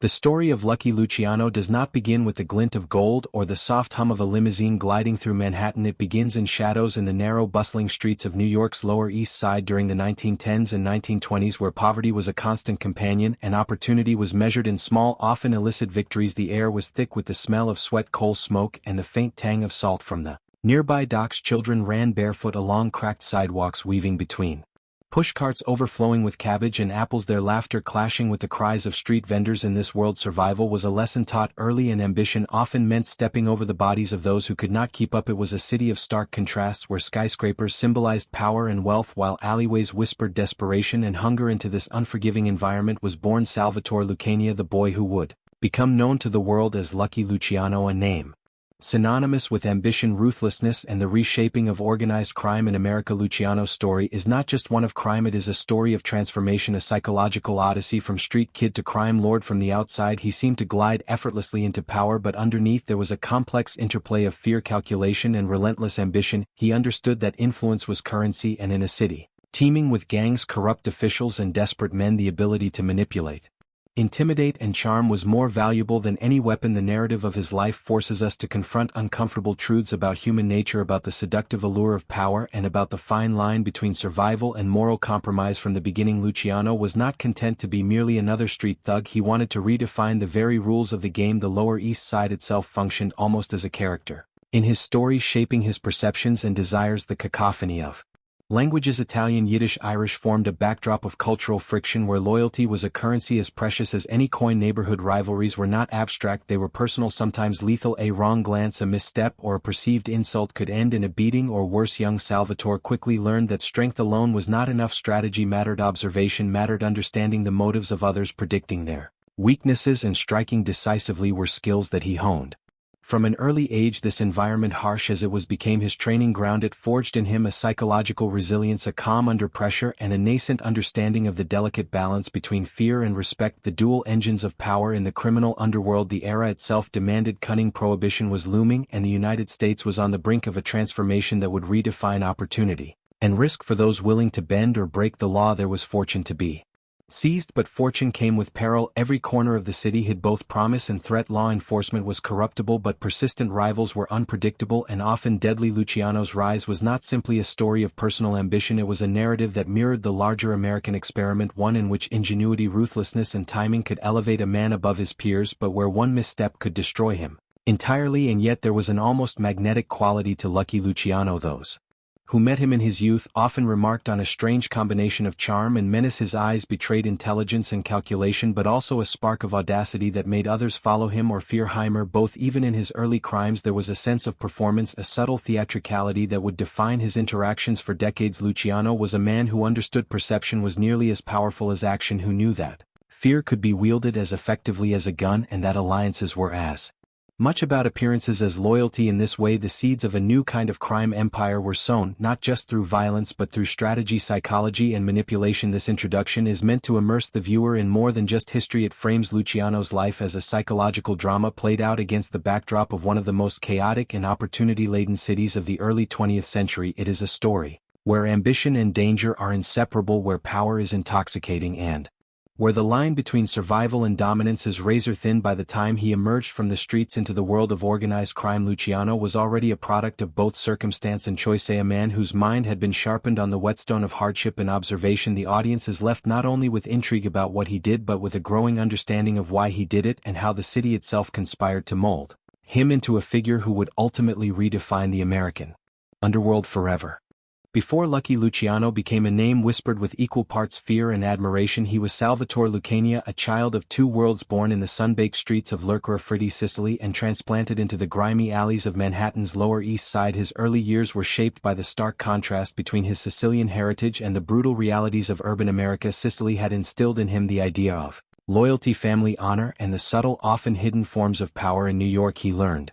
The story of Lucky Luciano does not begin with the glint of gold or the soft hum of a limousine gliding through Manhattan. It begins in shadows in the narrow bustling streets of New York's Lower East Side during the 1910s and 1920s, where poverty was a constant companion and opportunity was measured in small, often illicit victories. The air was thick with the smell of sweat, coal smoke, and the faint tang of salt from the nearby docks. Children ran barefoot along cracked sidewalks, weaving between pushcarts overflowing with cabbage and apples, their laughter clashing with the cries of street vendors. In this world, survival was a lesson taught early, and ambition often meant stepping over the bodies of those who could not keep up. It was a city of stark contrasts, where skyscrapers symbolized power and wealth while alleyways whispered desperation and hunger. Into this unforgiving environment was born Salvatore Lucania, the boy who would become known to the world as Lucky Luciano, a name synonymous with ambition, ruthlessness, and the reshaping of organized crime in America. Luciano's story is not just one of crime, it is a story of transformation, a psychological odyssey from street kid to crime lord. From the outside, he seemed to glide effortlessly into power, but underneath there was a complex interplay of fear, calculation, and relentless ambition. He understood that influence was currency, and in a city teeming with gangs, corrupt officials, and desperate men, the ability to manipulate, intimidate, and charm was more valuable than any weapon. The narrative of his life forces us to confront uncomfortable truths about human nature, about the seductive allure of power, and about the fine line between survival and moral compromise. From the beginning, Luciano was not content to be merely another street thug. He wanted to redefine the very rules of the game. The Lower East Side itself functioned almost as a character in his story, shaping his perceptions and desires. The cacophony of languages, Italian, Yiddish, Irish, formed a backdrop of cultural friction where loyalty was a currency as precious as any coin. Neighborhood rivalries were not abstract, they were personal, sometimes lethal. A wrong glance, a misstep, or a perceived insult could end in a beating or worse. Young Salvatore quickly learned that strength alone was not enough. Strategy mattered, observation mattered, understanding the motives of others, predicting their weaknesses, and striking decisively were skills that he honed from an early age. This environment, harsh as it was, became his training ground. It forged in him a psychological resilience, a calm under pressure, and a nascent understanding of the delicate balance between fear and respect. The dual engines of power in the criminal underworld. The era itself demanded cunning. Prohibition was looming, and the United States was on the brink of a transformation that would redefine opportunity and risk for those willing to bend or break the law. There was fortune to be seized, but fortune came with peril. Every corner of the city hid both promise and threat. Law enforcement was corruptible, but persistent rivals were unpredictable and often deadly. Luciano's rise was not simply a story of personal ambition, it was a narrative that mirrored the larger American experiment, one in which ingenuity, ruthlessness, and timing could elevate a man above his peers, but where one misstep could destroy him entirely. And yet there was an almost magnetic quality to Lucky Luciano. Those who met him in his youth often remarked on a strange combination of charm and menace. His eyes betrayed intelligence and calculation, but also a spark of audacity that made others follow him or fear him both. Even in his early crimes there was a sense of performance, a subtle theatricality that would define his interactions for decades. Luciano was a man who understood perception was nearly as powerful as action, who knew that fear could be wielded as effectively as a gun, and that alliances were as much about appearances as loyalty. In this way, the seeds of a new kind of crime empire were sown, not just through violence but through strategy, psychology, and manipulation. This introduction is meant to immerse the viewer in more than just history. It frames Luciano's life as a psychological drama played out against the backdrop of one of the most chaotic and opportunity-laden cities of the early 20th century. It is a story where ambition and danger are inseparable, where power is intoxicating, and where the line between survival and dominance is razor-thin. By the time he emerged from the streets into the world of organized crime, Luciano was already a product of both circumstance and choice, a man whose mind had been sharpened on the whetstone of hardship and observation. The audience is left not only with intrigue about what he did but with a growing understanding of why he did it and how the city itself conspired to mold him into a figure who would ultimately redefine the American underworld forever. Before Lucky Luciano became a name whispered with equal parts fear and admiration, he was Salvatore Lucania, a child of two worlds, born in the sun-baked streets of Lercara Fritti, Sicily, and transplanted into the grimy alleys of Manhattan's Lower East Side. His early years were shaped by the stark contrast between his Sicilian heritage and the brutal realities of urban America. Sicily had instilled in him the idea of loyalty, family, honor, and the subtle, often hidden forms of power. In New York he learned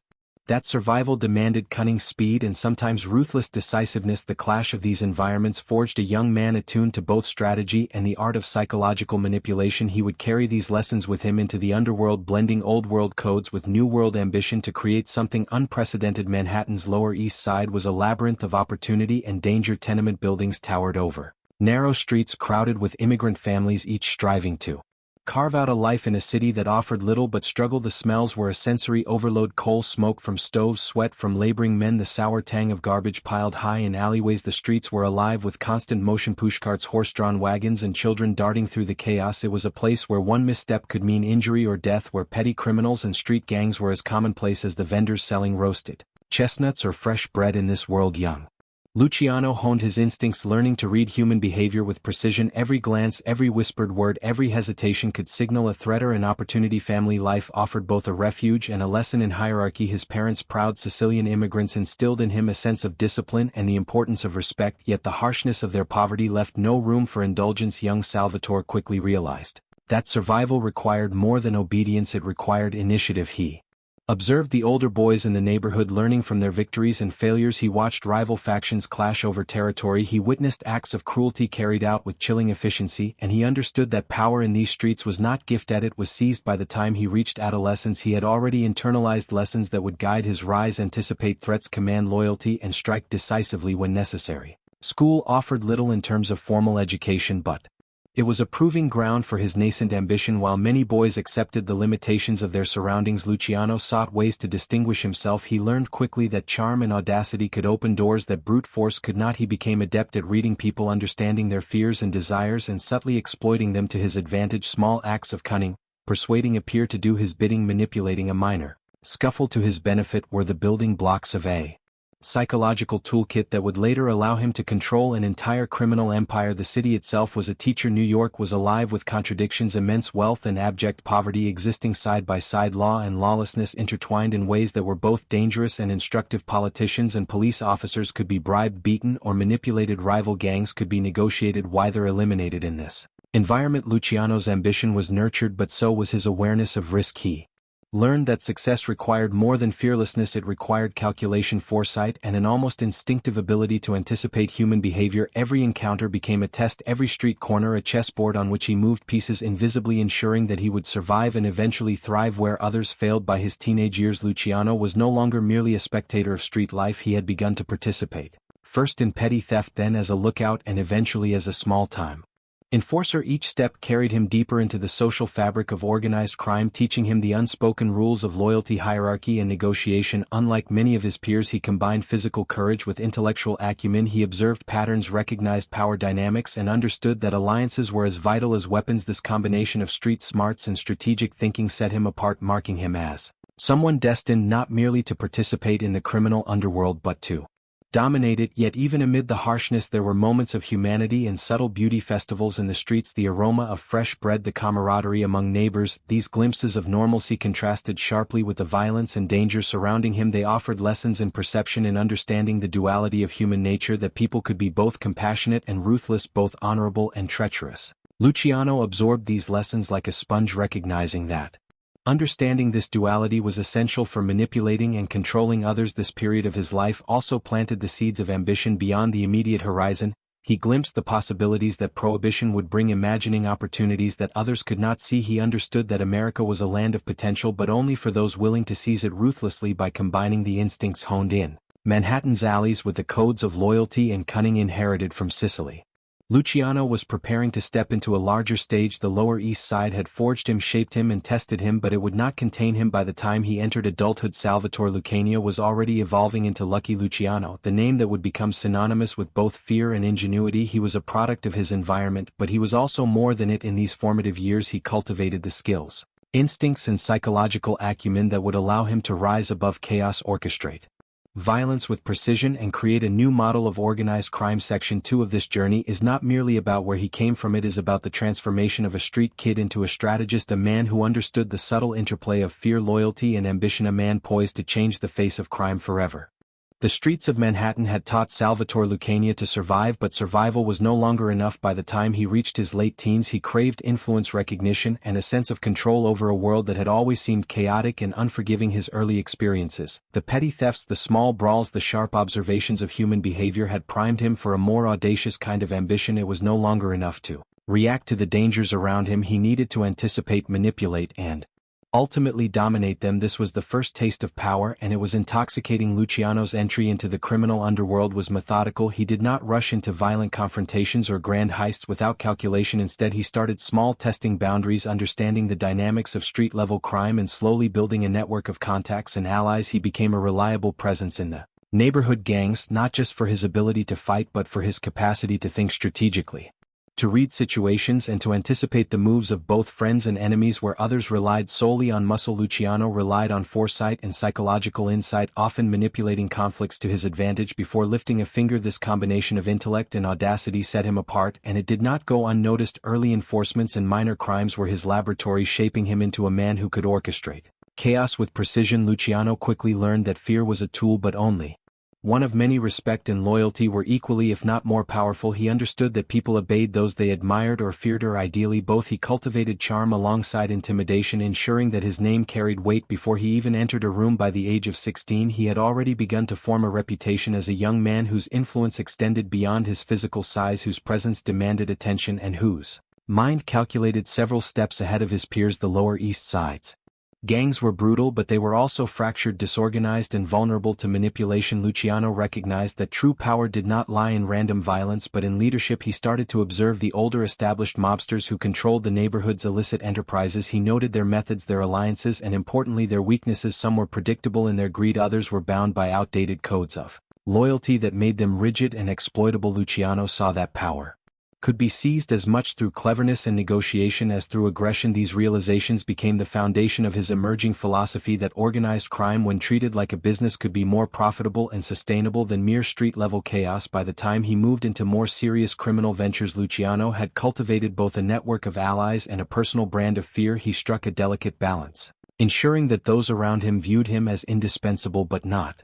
that survival demanded cunning, speed, and sometimes ruthless decisiveness. The clash of these environments forged a young man attuned to both strategy and the art of psychological manipulation. He would carry these lessons with him into the underworld, blending old-world codes with new-world ambition to create something unprecedented. Manhattan's Lower East Side was a labyrinth of opportunity and danger. Tenement buildings towered over narrow streets crowded with immigrant families, each striving to Carve out a life in a city that offered little but struggle. The smells were a sensory overload: coal smoke from stoves, sweat from laboring men, the sour tang of garbage piled high in alleyways. The streets were alive with constant motion: pushcarts, horse-drawn wagons, and children darting through the chaos. It was a place where one misstep could mean injury or death, where petty criminals and street gangs were as commonplace as the vendors selling roasted chestnuts or fresh bread. In this world, young Luciano honed his instincts, learning to read human behavior with precision. Every glance, every whispered word, every hesitation could signal a threat or an opportunity. Family life offered both a refuge and a lesson in hierarchy. His parents, proud Sicilian immigrants, instilled in him a sense of discipline and the importance of respect, yet the harshness of their poverty left no room for indulgence. Young Salvatore quickly realized that survival required more than obedience, it required initiative. He observed the older boys in the neighborhood, learning from their victories and failures. He watched rival factions clash over territory. He witnessed acts of cruelty carried out with chilling efficiency, and he understood that power in these streets was not gifted, it was seized. By the time he reached adolescence, he had already internalized lessons that would guide his rise: anticipate threats, command loyalty, and strike decisively when necessary. School offered little in terms of formal education, but it was a proving ground for his nascent ambition. While many boys accepted the limitations of their surroundings, Luciano sought ways to distinguish himself. He learned quickly that charm and audacity could open doors that brute force could not. He became adept at reading people, understanding their fears and desires, and subtly exploiting them to his advantage. Small acts of cunning, persuading a peer to do his bidding, manipulating a minor scuffle to his benefit, were the building blocks of a psychological toolkit that would later allow him to control an entire criminal empire. The city itself was a teacher. New York was alive with contradictions: immense wealth and abject poverty existing side by side, law and lawlessness intertwined in ways that were both dangerous and instructive. Politicians and police officers could be bribed, beaten, or manipulated. Rival gangs could be negotiated, whether eliminated. In this environment, Luciano's ambition was nurtured, but so was his awareness of risk. He learned that success required more than fearlessness, it required calculation, foresight, and an almost instinctive ability to anticipate human behavior. Every encounter became a test, every street corner a chessboard on which he moved pieces invisibly, ensuring that he would survive and eventually thrive where others failed. By his teenage years, Luciano was no longer merely a spectator of street life. He had begun to participate, first in petty theft, then as a lookout, and eventually as a small-time enforcer. Each step carried him deeper into the social fabric of organized crime, teaching him the unspoken rules of loyalty, hierarchy, and negotiation. Unlike many of his peers, he combined physical courage with intellectual acumen. He observed patterns, recognized power dynamics, and understood that alliances were as vital as weapons. This combination of street smarts and strategic thinking set him apart, marking him as someone destined not merely to participate in the criminal underworld but to dominate it. Yet even amid the harshness, there were moments of humanity and subtle beauty: festivals in the streets, the aroma of fresh bread, the camaraderie among neighbors. These glimpses of normalcy contrasted sharply with the violence and danger surrounding him. They offered lessons in perception, in understanding the duality of human nature, that people could be both compassionate and ruthless, both honorable and treacherous. Luciano absorbed these lessons like a sponge, recognizing that understanding this duality was essential for manipulating and controlling others. This period of his life also planted the seeds of ambition beyond the immediate horizon. He glimpsed the possibilities that prohibition would bring, imagining opportunities that others could not see. He understood that America was a land of potential, but only for those willing to seize it ruthlessly. By combining the instincts honed in Manhattan's alleys with the codes of loyalty and cunning inherited from Sicily, Luciano was preparing to step into a larger stage. The Lower East Side had forged him, shaped him, and tested him, but it would not contain him. By the time he entered adulthood, Salvatore Lucania was already evolving into Lucky Luciano, the name that would become synonymous with both fear and ingenuity. He was a product of his environment, but he was also more than it. In these formative years, he cultivated the skills, instincts, and psychological acumen that would allow him to rise above chaos, orchestrate violence with precision, and create a new model of organized crime. Section 2 of this journey is not merely about where he came from, it is about the transformation of a street kid into a strategist, a man who understood the subtle interplay of fear, loyalty, and ambition, a man poised to change the face of crime forever. The streets of Manhattan had taught Salvatore Lucania to survive, but survival was no longer enough. By the time he reached his late teens, he craved influence, recognition, and a sense of control over a world that had always seemed chaotic and unforgiving. His early experiences, the petty thefts, the small brawls, the sharp observations of human behavior had primed him for a more audacious kind of ambition. It was no longer enough to react to the dangers around him. He needed to anticipate, manipulate, and ultimately dominate them. This was the first taste of power, and it was intoxicating. Luciano's entry into the criminal underworld was methodical. He did not rush into violent confrontations or grand heists without calculation. Instead, he started small, testing boundaries, understanding the dynamics of street-level crime, and slowly building a network of contacts and allies. He became a reliable presence in the neighborhood gangs, not just for his ability to fight but for his capacity to think strategically, to read situations and to anticipate the moves of both friends and enemies. Where others relied solely on muscle, Luciano relied on foresight and psychological insight, often manipulating conflicts to his advantage before lifting a finger. This combination of intellect and audacity set him apart, and it did not go unnoticed. Early enforcements and minor crimes were his laboratory, shaping him into a man who could orchestrate chaos with precision. Luciano quickly learned that fear was a tool, but only one of many. Respect and loyalty were equally, if not more, powerful. He understood that people obeyed those they admired or feared, or ideally both. He cultivated charm alongside intimidation, ensuring that his name carried weight. Before he even entered a room by the age of 16, he had already begun to form a reputation as a young man whose influence extended beyond his physical size, whose presence demanded attention, and whose mind calculated several steps ahead of his peers. The Lower East Side's gangs were brutal, but they were also fractured, disorganized, and vulnerable to manipulation. Luciano recognized that true power did not lie in random violence but in leadership. He started to observe the older established mobsters who controlled the neighborhood's illicit enterprises. He noted their methods, their alliances, and importantly their weaknesses. Some were predictable in their greed, others were bound by outdated codes of loyalty that made them rigid and exploitable. Luciano saw that power could be seized as much through cleverness and negotiation as through aggression. These realizations became the foundation of his emerging philosophy that organized crime, when treated like a business, could be more profitable and sustainable than mere street-level chaos. By the time he moved into more serious criminal ventures, Luciano had cultivated both a network of allies and a personal brand of fear. He struck a delicate balance, ensuring that those around him viewed him as indispensable but not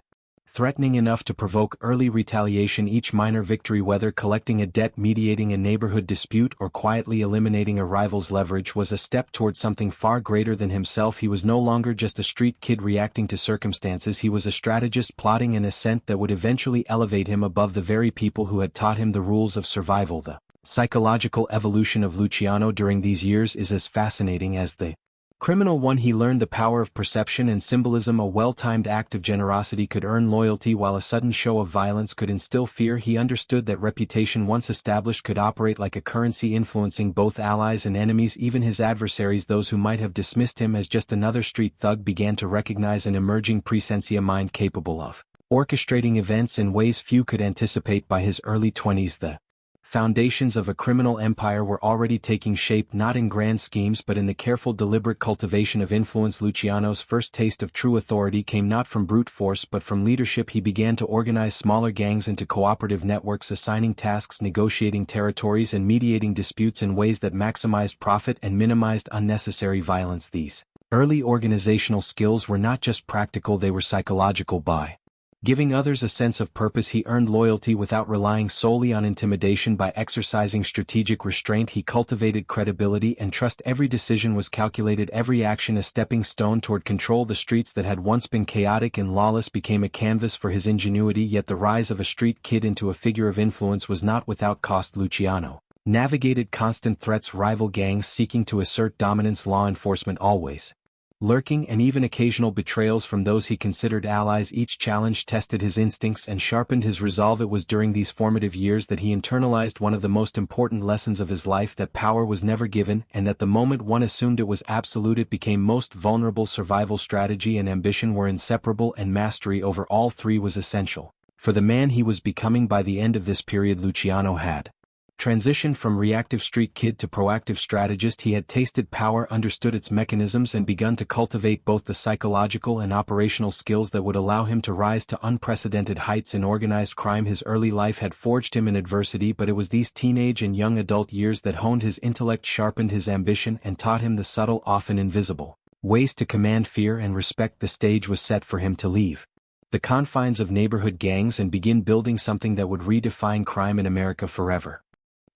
threatening enough to provoke early retaliation. Each minor victory, whether collecting a debt, mediating a neighborhood dispute, or quietly eliminating a rival's leverage, was a step toward something far greater than himself. He was no longer just a street kid reacting to circumstances. He was a strategist plotting an ascent that would eventually elevate him above the very people who had taught him the rules of survival. The psychological evolution of Luciano during these years is as fascinating as the criminal one. He learned the power of perception and symbolism. A well-timed act of generosity could earn loyalty, while a sudden show of violence could instill fear. He understood that reputation once established could operate like a currency, influencing both allies and enemies. Even his adversaries, those who might have dismissed him as just another street thug, began to recognize an emerging presencia, mind capable of orchestrating events in ways few could anticipate. By his early 20s, the foundations of a criminal empire were already taking shape, not in grand schemes but in the careful, deliberate cultivation of influence. Luciano's first taste of true authority came not from brute force but from leadership. He began to organize smaller gangs into cooperative networks, assigning tasks, negotiating territories, and mediating disputes in ways that maximized profit and minimized unnecessary violence. These early organizational skills were not just practical, they were psychological. By giving others a sense of purpose, he earned loyalty without relying solely on intimidation. By exercising strategic restraint, he cultivated credibility and trust. Every decision was calculated, every action a stepping stone toward control. The streets that had once been chaotic and lawless became a canvas for his ingenuity. Yet the rise of a street kid into a figure of influence was not without cost. Luciano navigated constant threats, rival gangs seeking to assert dominance, law enforcement always lurking, and even occasional betrayals from those he considered allies. Each challenge tested his instincts and sharpened his resolve. It was during these formative years that he internalized one of the most important lessons of his life: that power was never given, and that the moment one assumed it was absolute, it became most vulnerable. Survival, strategy, and ambition were inseparable, and mastery over all three was essential for the man he was becoming. By the end of this period, Luciano had transitioned from reactive street kid to proactive strategist. He had tasted power, understood its mechanisms, and begun to cultivate both the psychological and operational skills that would allow him to rise to unprecedented heights in organized crime. His early life had forged him in adversity, but it was these teenage and young adult years that honed his intellect, sharpened his ambition, and taught him the subtle, often invisible ways to command fear and respect. The stage was set for him to leave the confines of neighborhood gangs and begin building something that would redefine crime in America forever.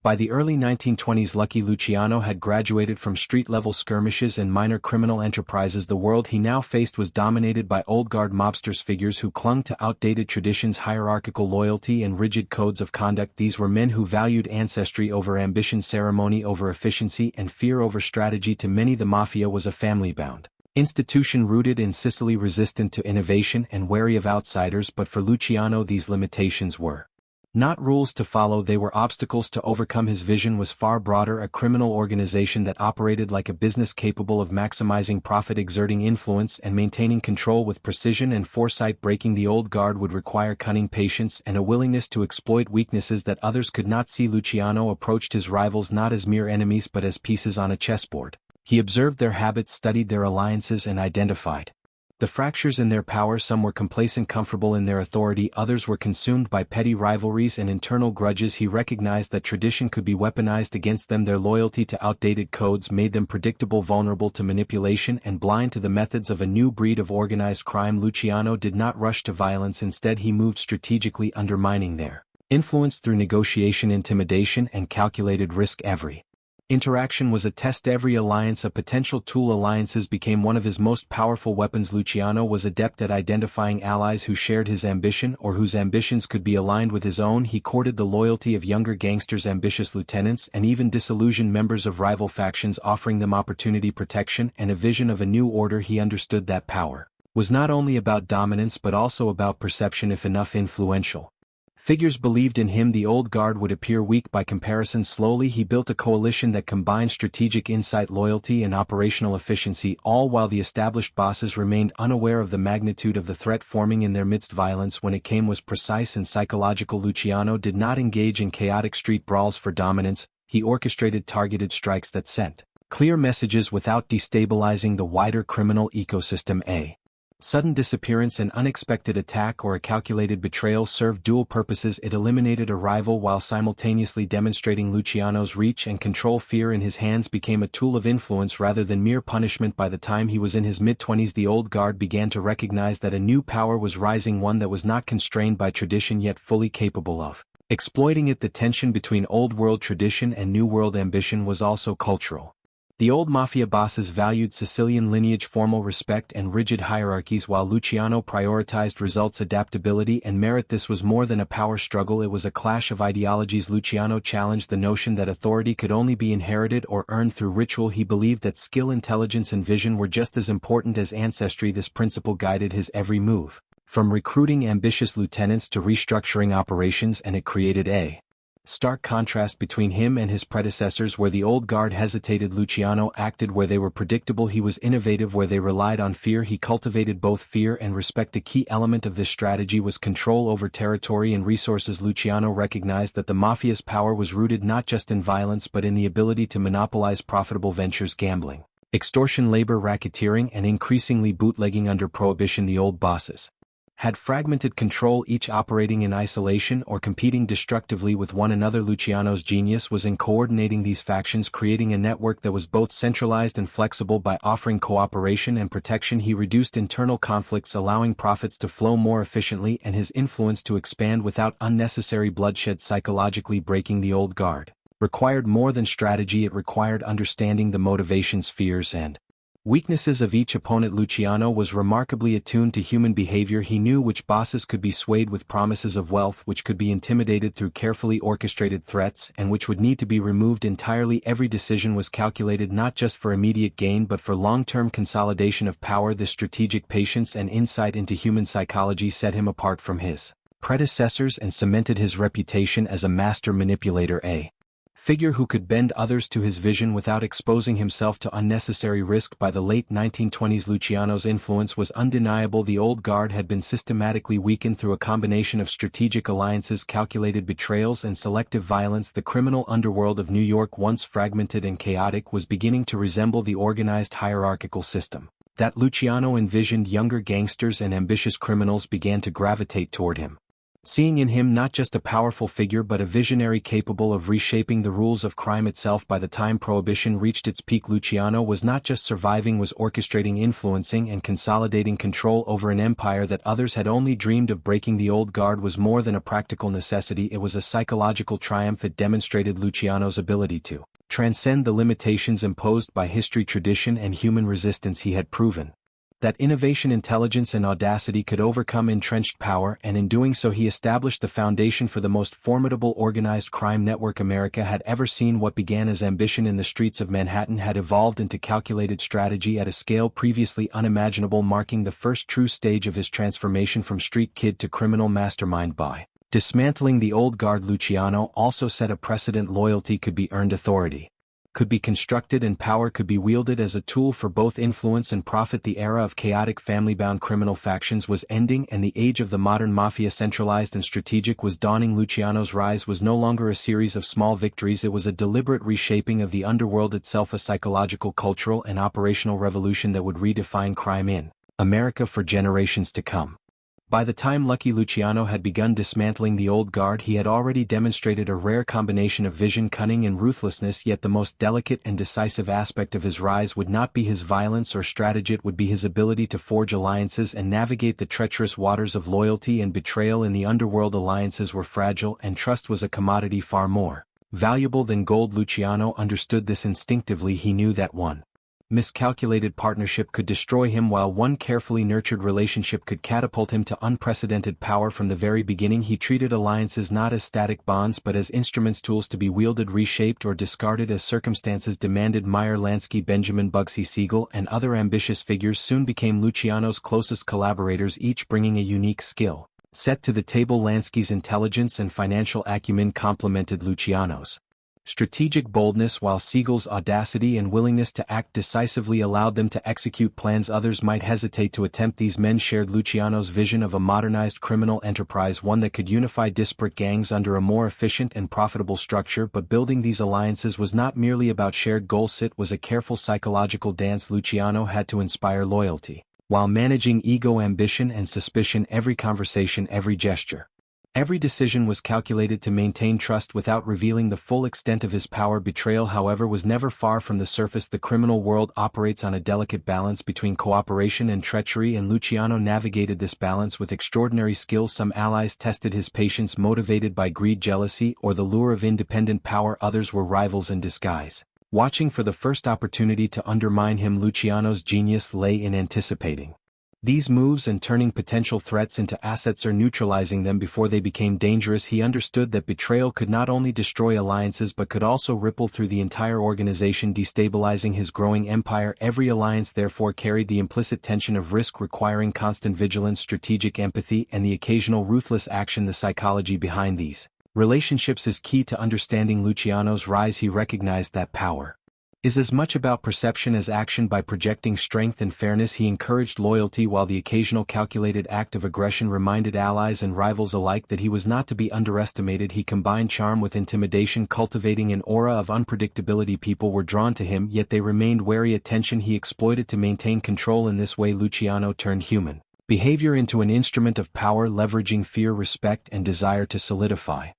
By the early 1920s, Lucky Luciano had graduated from street-level skirmishes and minor criminal enterprises. The world he now faced was dominated by old-guard mobsters, figures who clung to outdated traditions, hierarchical loyalty, and rigid codes of conduct. These were men who valued ancestry over ambition, ceremony over efficiency, and fear over strategy. To many, the Mafia was a family bound institution rooted in Sicily, resistant to innovation and wary of outsiders, but for Luciano these limitations were not rules to follow, they were obstacles to overcome. His vision was far broader, a criminal organization that operated like a business capable of maximizing profit, exerting influence and maintaining control with precision and foresight. Breaking the old guard would require cunning, patience, and a willingness to exploit weaknesses that others could not see. Luciano approached his rivals not as mere enemies but as pieces on a chessboard. He observed their habits, studied their alliances, and identified the fractures in their power. Some were complacent, comfortable in their authority, others were consumed by petty rivalries and internal grudges. He recognized that tradition could be weaponized against them. Their loyalty to outdated codes made them predictable, vulnerable to manipulation, and blind to the methods of a new breed of organized crime. Luciano did not rush to violence, instead he moved strategically, undermining their influence through negotiation, intimidation, and calculated risk. Every interaction was a test, every alliance a potential tool. Alliances became one of his most powerful weapons. Luciano was adept at identifying allies who shared his ambition or whose ambitions could be aligned with his own. He courted the loyalty of younger gangsters, ambitious lieutenants, and even disillusioned members of rival factions, offering them opportunity, protection, and a vision of a new order. He understood that power was not only about dominance but also about perception. If enough influential figures believed in him, the old guard would appear weak by comparison. Slowly he built a coalition that combined strategic insight, loyalty, and operational efficiency, all while the established bosses remained unaware of the magnitude of the threat forming in their midst. Violence, when it came, was precise and psychological. Luciano did not engage in chaotic street brawls for dominance, he orchestrated targeted strikes that sent clear messages without destabilizing the wider criminal ecosystem. A sudden disappearance, an unexpected attack, or a calculated betrayal served dual purposes. It eliminated a rival while simultaneously demonstrating Luciano's reach and control. Fear in his hands became a tool of influence rather than mere punishment. By the time he was in his mid-20s, the old guard began to recognize that a new power was rising, one that was not constrained by tradition yet fully capable of exploiting it. The tension between old-world tradition and new-world ambition was also cultural. The old Mafia bosses valued Sicilian lineage, formal respect, and rigid hierarchies, while Luciano prioritized results, adaptability, and merit. This was more than a power struggle, it was a clash of ideologies. Luciano challenged the notion that authority could only be inherited or earned through ritual. He believed that skill, intelligence, and vision were just as important as ancestry. This principle guided his every move, from recruiting ambitious lieutenants to restructuring operations, and it created a stark contrast between him and his predecessors. Where the old guard hesitated, Luciano acted. Where they were predictable, he was innovative. Where they relied on fear, he cultivated both fear and respect. A key element of this strategy was control over territory and resources. Luciano recognized that the Mafia's power was rooted not just in violence but in the ability to monopolize profitable ventures, gambling, extortion, labor, racketeering, and increasingly bootlegging. Under Prohibition, the old bosses had fragmented control, each operating in isolation or competing destructively with one another. Luciano's genius was in coordinating these factions, creating a network that was both centralized and flexible. By offering cooperation and protection, he reduced internal conflicts, allowing profits to flow more efficiently and his influence to expand without unnecessary bloodshed. Psychologically, breaking the old guard required more than strategy, it required understanding the motivations, fears, and weaknesses of each opponent. Luciano was remarkably attuned to human behavior. He knew which bosses could be swayed with promises of wealth, which could be intimidated through carefully orchestrated threats, and which would need to be removed entirely. Every decision was calculated not just for immediate gain but for long-term consolidation of power. This strategic patience and insight into human psychology set him apart from his predecessors and cemented his reputation as a master manipulator, a figure who could bend others to his vision without exposing himself to unnecessary risk. By the late 1920s, Luciano's influence was undeniable. The old guard had been systematically weakened through a combination of strategic alliances, calculated betrayals, and selective violence. The criminal underworld of New York, once fragmented and chaotic, was beginning to resemble the organized hierarchical system that Luciano envisioned. Younger gangsters and ambitious criminals began to gravitate toward him, seeing in him not just a powerful figure but a visionary capable of reshaping the rules of crime itself. By the time Prohibition reached its peak, Luciano was not just surviving, was orchestrating, influencing, and consolidating control over an empire that others had only dreamed of. Breaking the old guard was more than a practical necessity, it was a psychological triumph. It demonstrated Luciano's ability to transcend the limitations imposed by history, tradition, and human resistance. He had proven That innovation, intelligence and audacity could overcome entrenched power, and in doing so he established the foundation for the most formidable organized crime network America had ever seen. What began as ambition in the streets of Manhattan had evolved into calculated strategy at a scale previously unimaginable, marking the first true stage of his transformation from street kid to criminal mastermind. By dismantling the old guard, Luciano also set a precedent. Loyalty could be earned, authority could be constructed, and power could be wielded as a tool for both influence and profit. The era of chaotic family-bound criminal factions was ending, and the age of the modern mafia, centralized and strategic, was dawning. Luciano's rise was no longer a series of small victories, it was a deliberate reshaping of the underworld itself, a psychological, cultural and operational revolution that would redefine crime in America for generations to come. By the time Lucky Luciano had begun dismantling the old guard, he had already demonstrated a rare combination of vision, cunning and ruthlessness. Yet the most delicate and decisive aspect of his rise would not be his violence or strategy, it would be his ability to forge alliances and navigate the treacherous waters of loyalty and betrayal in the underworld. Alliances were fragile, and trust was a commodity far more valuable than gold. Luciano understood this instinctively. He knew that one miscalculated partnership could destroy him, while one carefully nurtured relationship could catapult him to unprecedented power. From the very beginning he treated alliances not as static bonds but as instruments, tools to be wielded, reshaped or discarded as circumstances demanded. Meyer Lansky, Benjamin Bugsy Siegel and other ambitious figures soon became Luciano's closest collaborators, each bringing a unique skill set to the table. Lansky's intelligence and financial acumen complemented Luciano's strategic boldness, while Siegel's audacity and willingness to act decisively allowed them to execute plans others might hesitate to attempt. These men shared Luciano's vision of a modernized criminal enterprise, one that could unify disparate gangs under a more efficient and profitable structure. But building these alliances was not merely about shared goals, it was a careful psychological dance. Luciano had to inspire loyalty, while managing ego, ambition and suspicion. Every conversation, every gesture, every decision was calculated to maintain trust without revealing the full extent of his power. Betrayal, however, was never far from the surface. The criminal world operates on a delicate balance between cooperation and treachery, and Luciano navigated this balance with extraordinary skill. Some allies tested his patience, motivated by greed, jealousy, or the lure of independent power. Others were rivals in disguise, watching for the first opportunity to undermine him. Luciano's genius lay in anticipating these moves and turning potential threats into assets, or neutralizing them before they became dangerous. He understood that betrayal could not only destroy alliances but could also ripple through the entire organization, destabilizing his growing empire. Every alliance therefore carried the implicit tension of risk, requiring constant vigilance, strategic empathy, and the occasional ruthless action. The psychology behind these relationships is key to understanding Luciano's rise. He recognized that power is as much about perception as action. By projecting strength and fairness, he encouraged loyalty, while the occasional calculated act of aggression reminded allies and rivals alike that he was not to be underestimated. He combined charm with intimidation, cultivating an aura of unpredictability. People were drawn to him, yet they remained wary. Attention he exploited to maintain control. In this way, Luciano turned human behavior into an instrument of power, leveraging fear, respect, and desire to solidify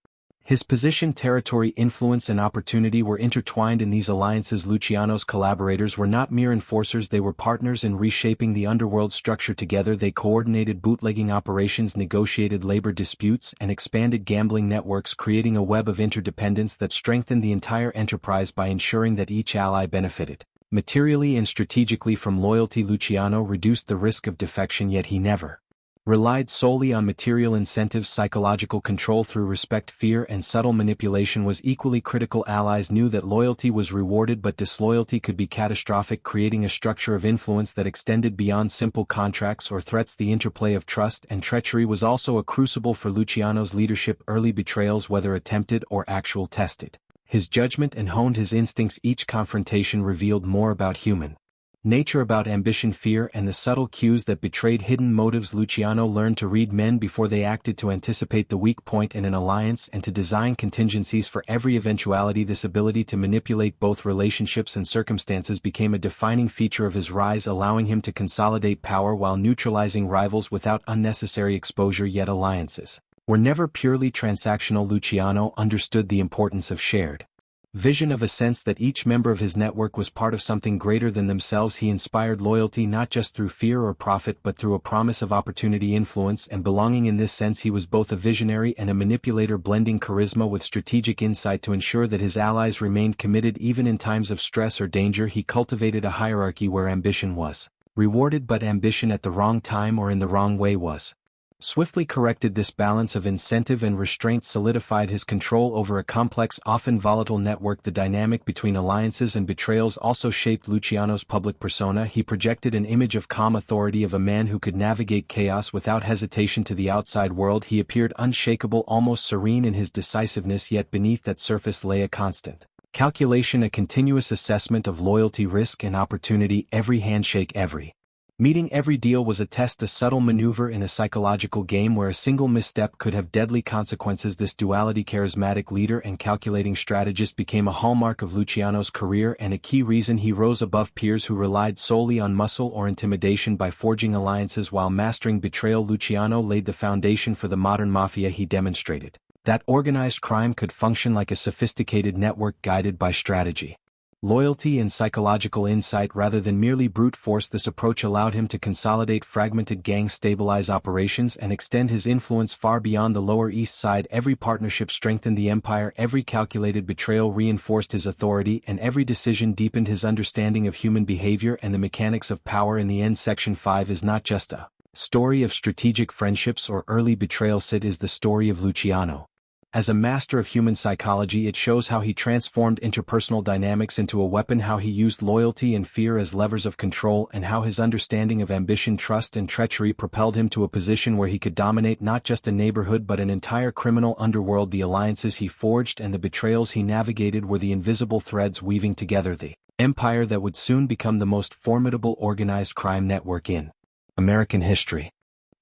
his position. Territory, influence and opportunity were intertwined in these alliances. Luciano's collaborators were not mere enforcers, they were partners in reshaping the underworld structure. Together they coordinated bootlegging operations, negotiated labor disputes, and expanded gambling networks, creating a web of interdependence that strengthened the entire enterprise by ensuring that each ally benefited materially and strategically from loyalty. Luciano reduced the risk of defection, yet he never relied solely on material incentives. Psychological control through respect, fear, and subtle manipulation was equally critical. Allies knew that loyalty was rewarded, but disloyalty could be catastrophic, creating a structure of influence that extended beyond simple contracts or threats. The interplay of trust and treachery was also a crucible for Luciano's leadership. Early betrayals, whether attempted or actual, tested his judgment and honed his instincts. Each confrontation revealed more about human nature, about ambition, fear, and the subtle cues that betrayed hidden motives. Luciano learned to read men before they acted, to anticipate the weak point in an alliance, and to design contingencies for every eventuality. This ability to manipulate both relationships and circumstances became a defining feature of his rise, allowing him to consolidate power while neutralizing rivals without unnecessary exposure. Yet alliances were never purely transactional. Luciano understood the importance of shared vision, of a sense that each member of his network was part of something greater than themselves. He inspired loyalty not just through fear or profit but through a promise of opportunity, influence, and belonging. In this sense he was both a visionary and a manipulator, blending charisma with strategic insight to ensure that his allies remained committed even in times of stress or danger. He cultivated a hierarchy where ambition was rewarded, but ambition at the wrong time or in the wrong way was swiftly corrected. This balance of incentive and restraint solidified his control over a complex, often volatile network. The dynamic between alliances and betrayals also shaped Luciano's public persona. He projected an image of calm authority, of a man who could navigate chaos without hesitation to the outside world. He appeared unshakable, almost serene in his decisiveness, yet beneath that surface lay a constant calculation, a continuous assessment of loyalty, risk, and opportunity. Every handshake, every meeting, every deal was a test, a subtle maneuver in a psychological game where a single misstep could have deadly consequences. This duality, charismatic leader and calculating strategist, became a hallmark of Luciano's career and a key reason he rose above peers who relied solely on muscle or intimidation. By forging alliances while mastering betrayal, Luciano laid the foundation for the modern mafia. He demonstrated that organized crime could function like a sophisticated network guided by strategy, loyalty, and psychological insight rather than merely brute force. This approach allowed him to consolidate fragmented gangs, stabilize operations, and extend his influence far beyond the Lower East Side. Every partnership strengthened the empire, every calculated betrayal reinforced his authority, and every decision deepened his understanding of human behavior and the mechanics of power. In the end, Section 5 is not just a story of strategic friendships or early betrayals. It is the story of Luciano. As a master of human psychology, it shows how he transformed interpersonal dynamics into a weapon, how he used loyalty and fear as levers of control, and how his understanding of ambition, trust, and treachery propelled him to a position where he could dominate not just a neighborhood but an entire criminal underworld. The alliances he forged and the betrayals he navigated were the invisible threads weaving together the empire that would soon become the most formidable organized crime network in American history.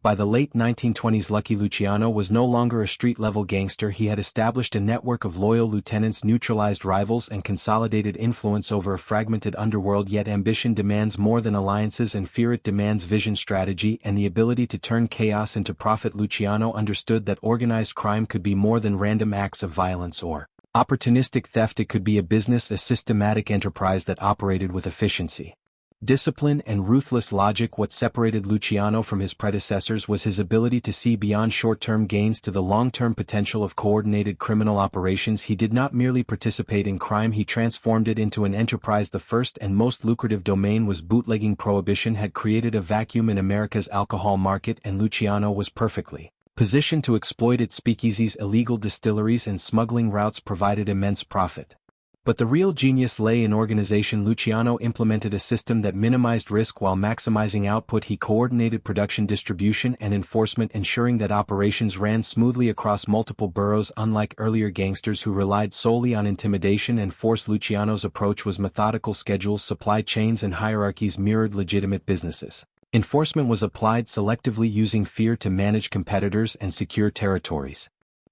By the late 1920s, Lucky Luciano was no longer a street-level gangster. He had established a network of loyal lieutenants, neutralized rivals, and consolidated influence over a fragmented underworld. Yet ambition demands more than alliances, and fear, it demands vision, strategy, and the ability to turn chaos into profit. Luciano understood that organized crime could be more than random acts of violence or opportunistic theft. It could be a business, a systematic enterprise that operated with efficiency, discipline, and ruthless logic. What separated Luciano from his predecessors was his ability to see beyond short-term gains to the long-term potential of coordinated criminal operations. He did not merely participate in crime, he transformed it into an enterprise. The first and most lucrative domain was bootlegging. Prohibition had created a vacuum in America's alcohol market, and Luciano was perfectly positioned to exploit it. Speakeasies, illegal distilleries, and smuggling routes provided immense profit. But the real genius lay in organization. Luciano implemented a system that minimized risk while maximizing output. He coordinated production, distribution, and enforcement, ensuring that operations ran smoothly across multiple boroughs. Unlike earlier gangsters who relied solely on intimidation and force, Luciano's approach was methodical. Schedules, supply chains, and hierarchies mirrored legitimate businesses. Enforcement was applied selectively, using fear to manage competitors and secure territories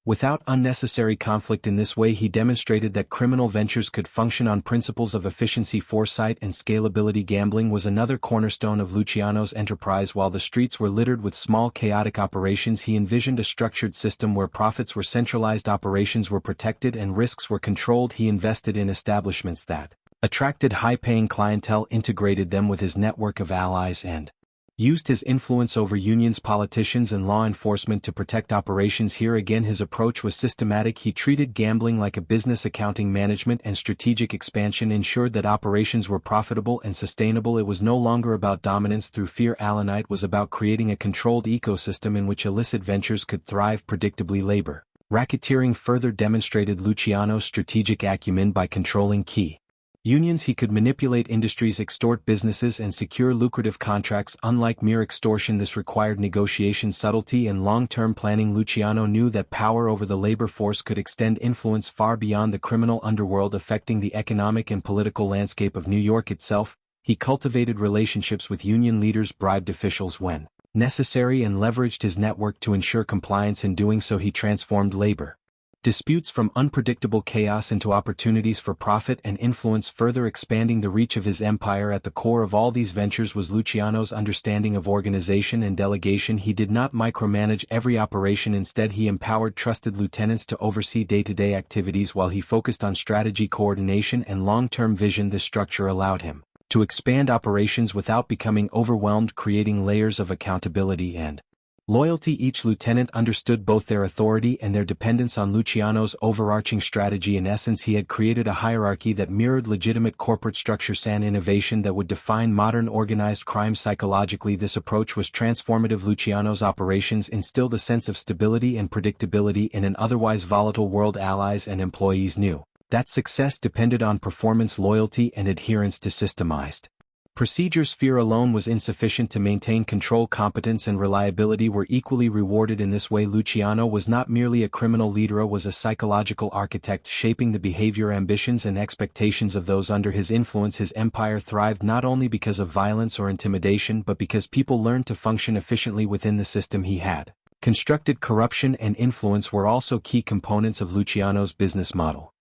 without unnecessary conflict. In this way, he demonstrated that criminal ventures could function on principles of efficiency, foresight, and scalability. Gambling was another cornerstone of Luciano's enterprise. While the streets were littered with small, chaotic operations, he envisioned a structured system where profits were centralized, operations were protected, and risks were controlled. He invested in establishments that attracted high-paying clientele, integrated them with his network of allies, and used his influence over unions, politicians, and law enforcement to protect operations. Here again, his approach was systematic. He treated gambling like a business. Accounting, management, and strategic expansion ensured that operations were profitable and sustainable. It was no longer about dominance through fear. Allenite was about creating a controlled ecosystem in which illicit ventures could thrive predictably. Labor racketeering further demonstrated Luciano's strategic acumen. By controlling key unions, he could manipulate industries, extort businesses, and secure lucrative contracts. Unlike mere extortion, this required negotiation, subtlety, and long-term planning. Luciano knew that power over the labor force could extend influence far beyond the criminal underworld, affecting the economic and political landscape of New York itself. He cultivated relationships with union leaders, bribed officials when necessary, and leveraged his network to ensure compliance. In doing so, he transformed labor disputes from unpredictable chaos into opportunities for profit and influence, further expanding the reach of his empire. At the core of all these ventures was Luciano's understanding of organization and delegation. He did not micromanage every operation. Instead, he empowered trusted lieutenants to oversee day-to-day activities while he focused on strategy, coordination, and long-term vision. This structure allowed him to expand operations without becoming overwhelmed, creating layers of accountability and Loyalty. Each lieutenant understood both their authority and their dependence on Luciano's overarching strategy. In essence, he had created a hierarchy that mirrored legitimate corporate structures, an innovation that would define modern organized crime. Psychologically, this approach was transformative. Luciano's operations instilled a sense of stability and predictability in an otherwise volatile world. Allies and employees knew that success depended on performance, loyalty, and adherence to systemized procedures. Fear alone was insufficient to maintain control. Competence and reliability were equally rewarded. In this way, Luciano was not merely a criminal leader, he was a psychological architect, shaping the behavior, ambitions, and expectations of those under his influence. His empire thrived not only because of violence or intimidation, but because people learned to function efficiently within the system he had constructed. Corruption and influence were also key components of Luciano's business model.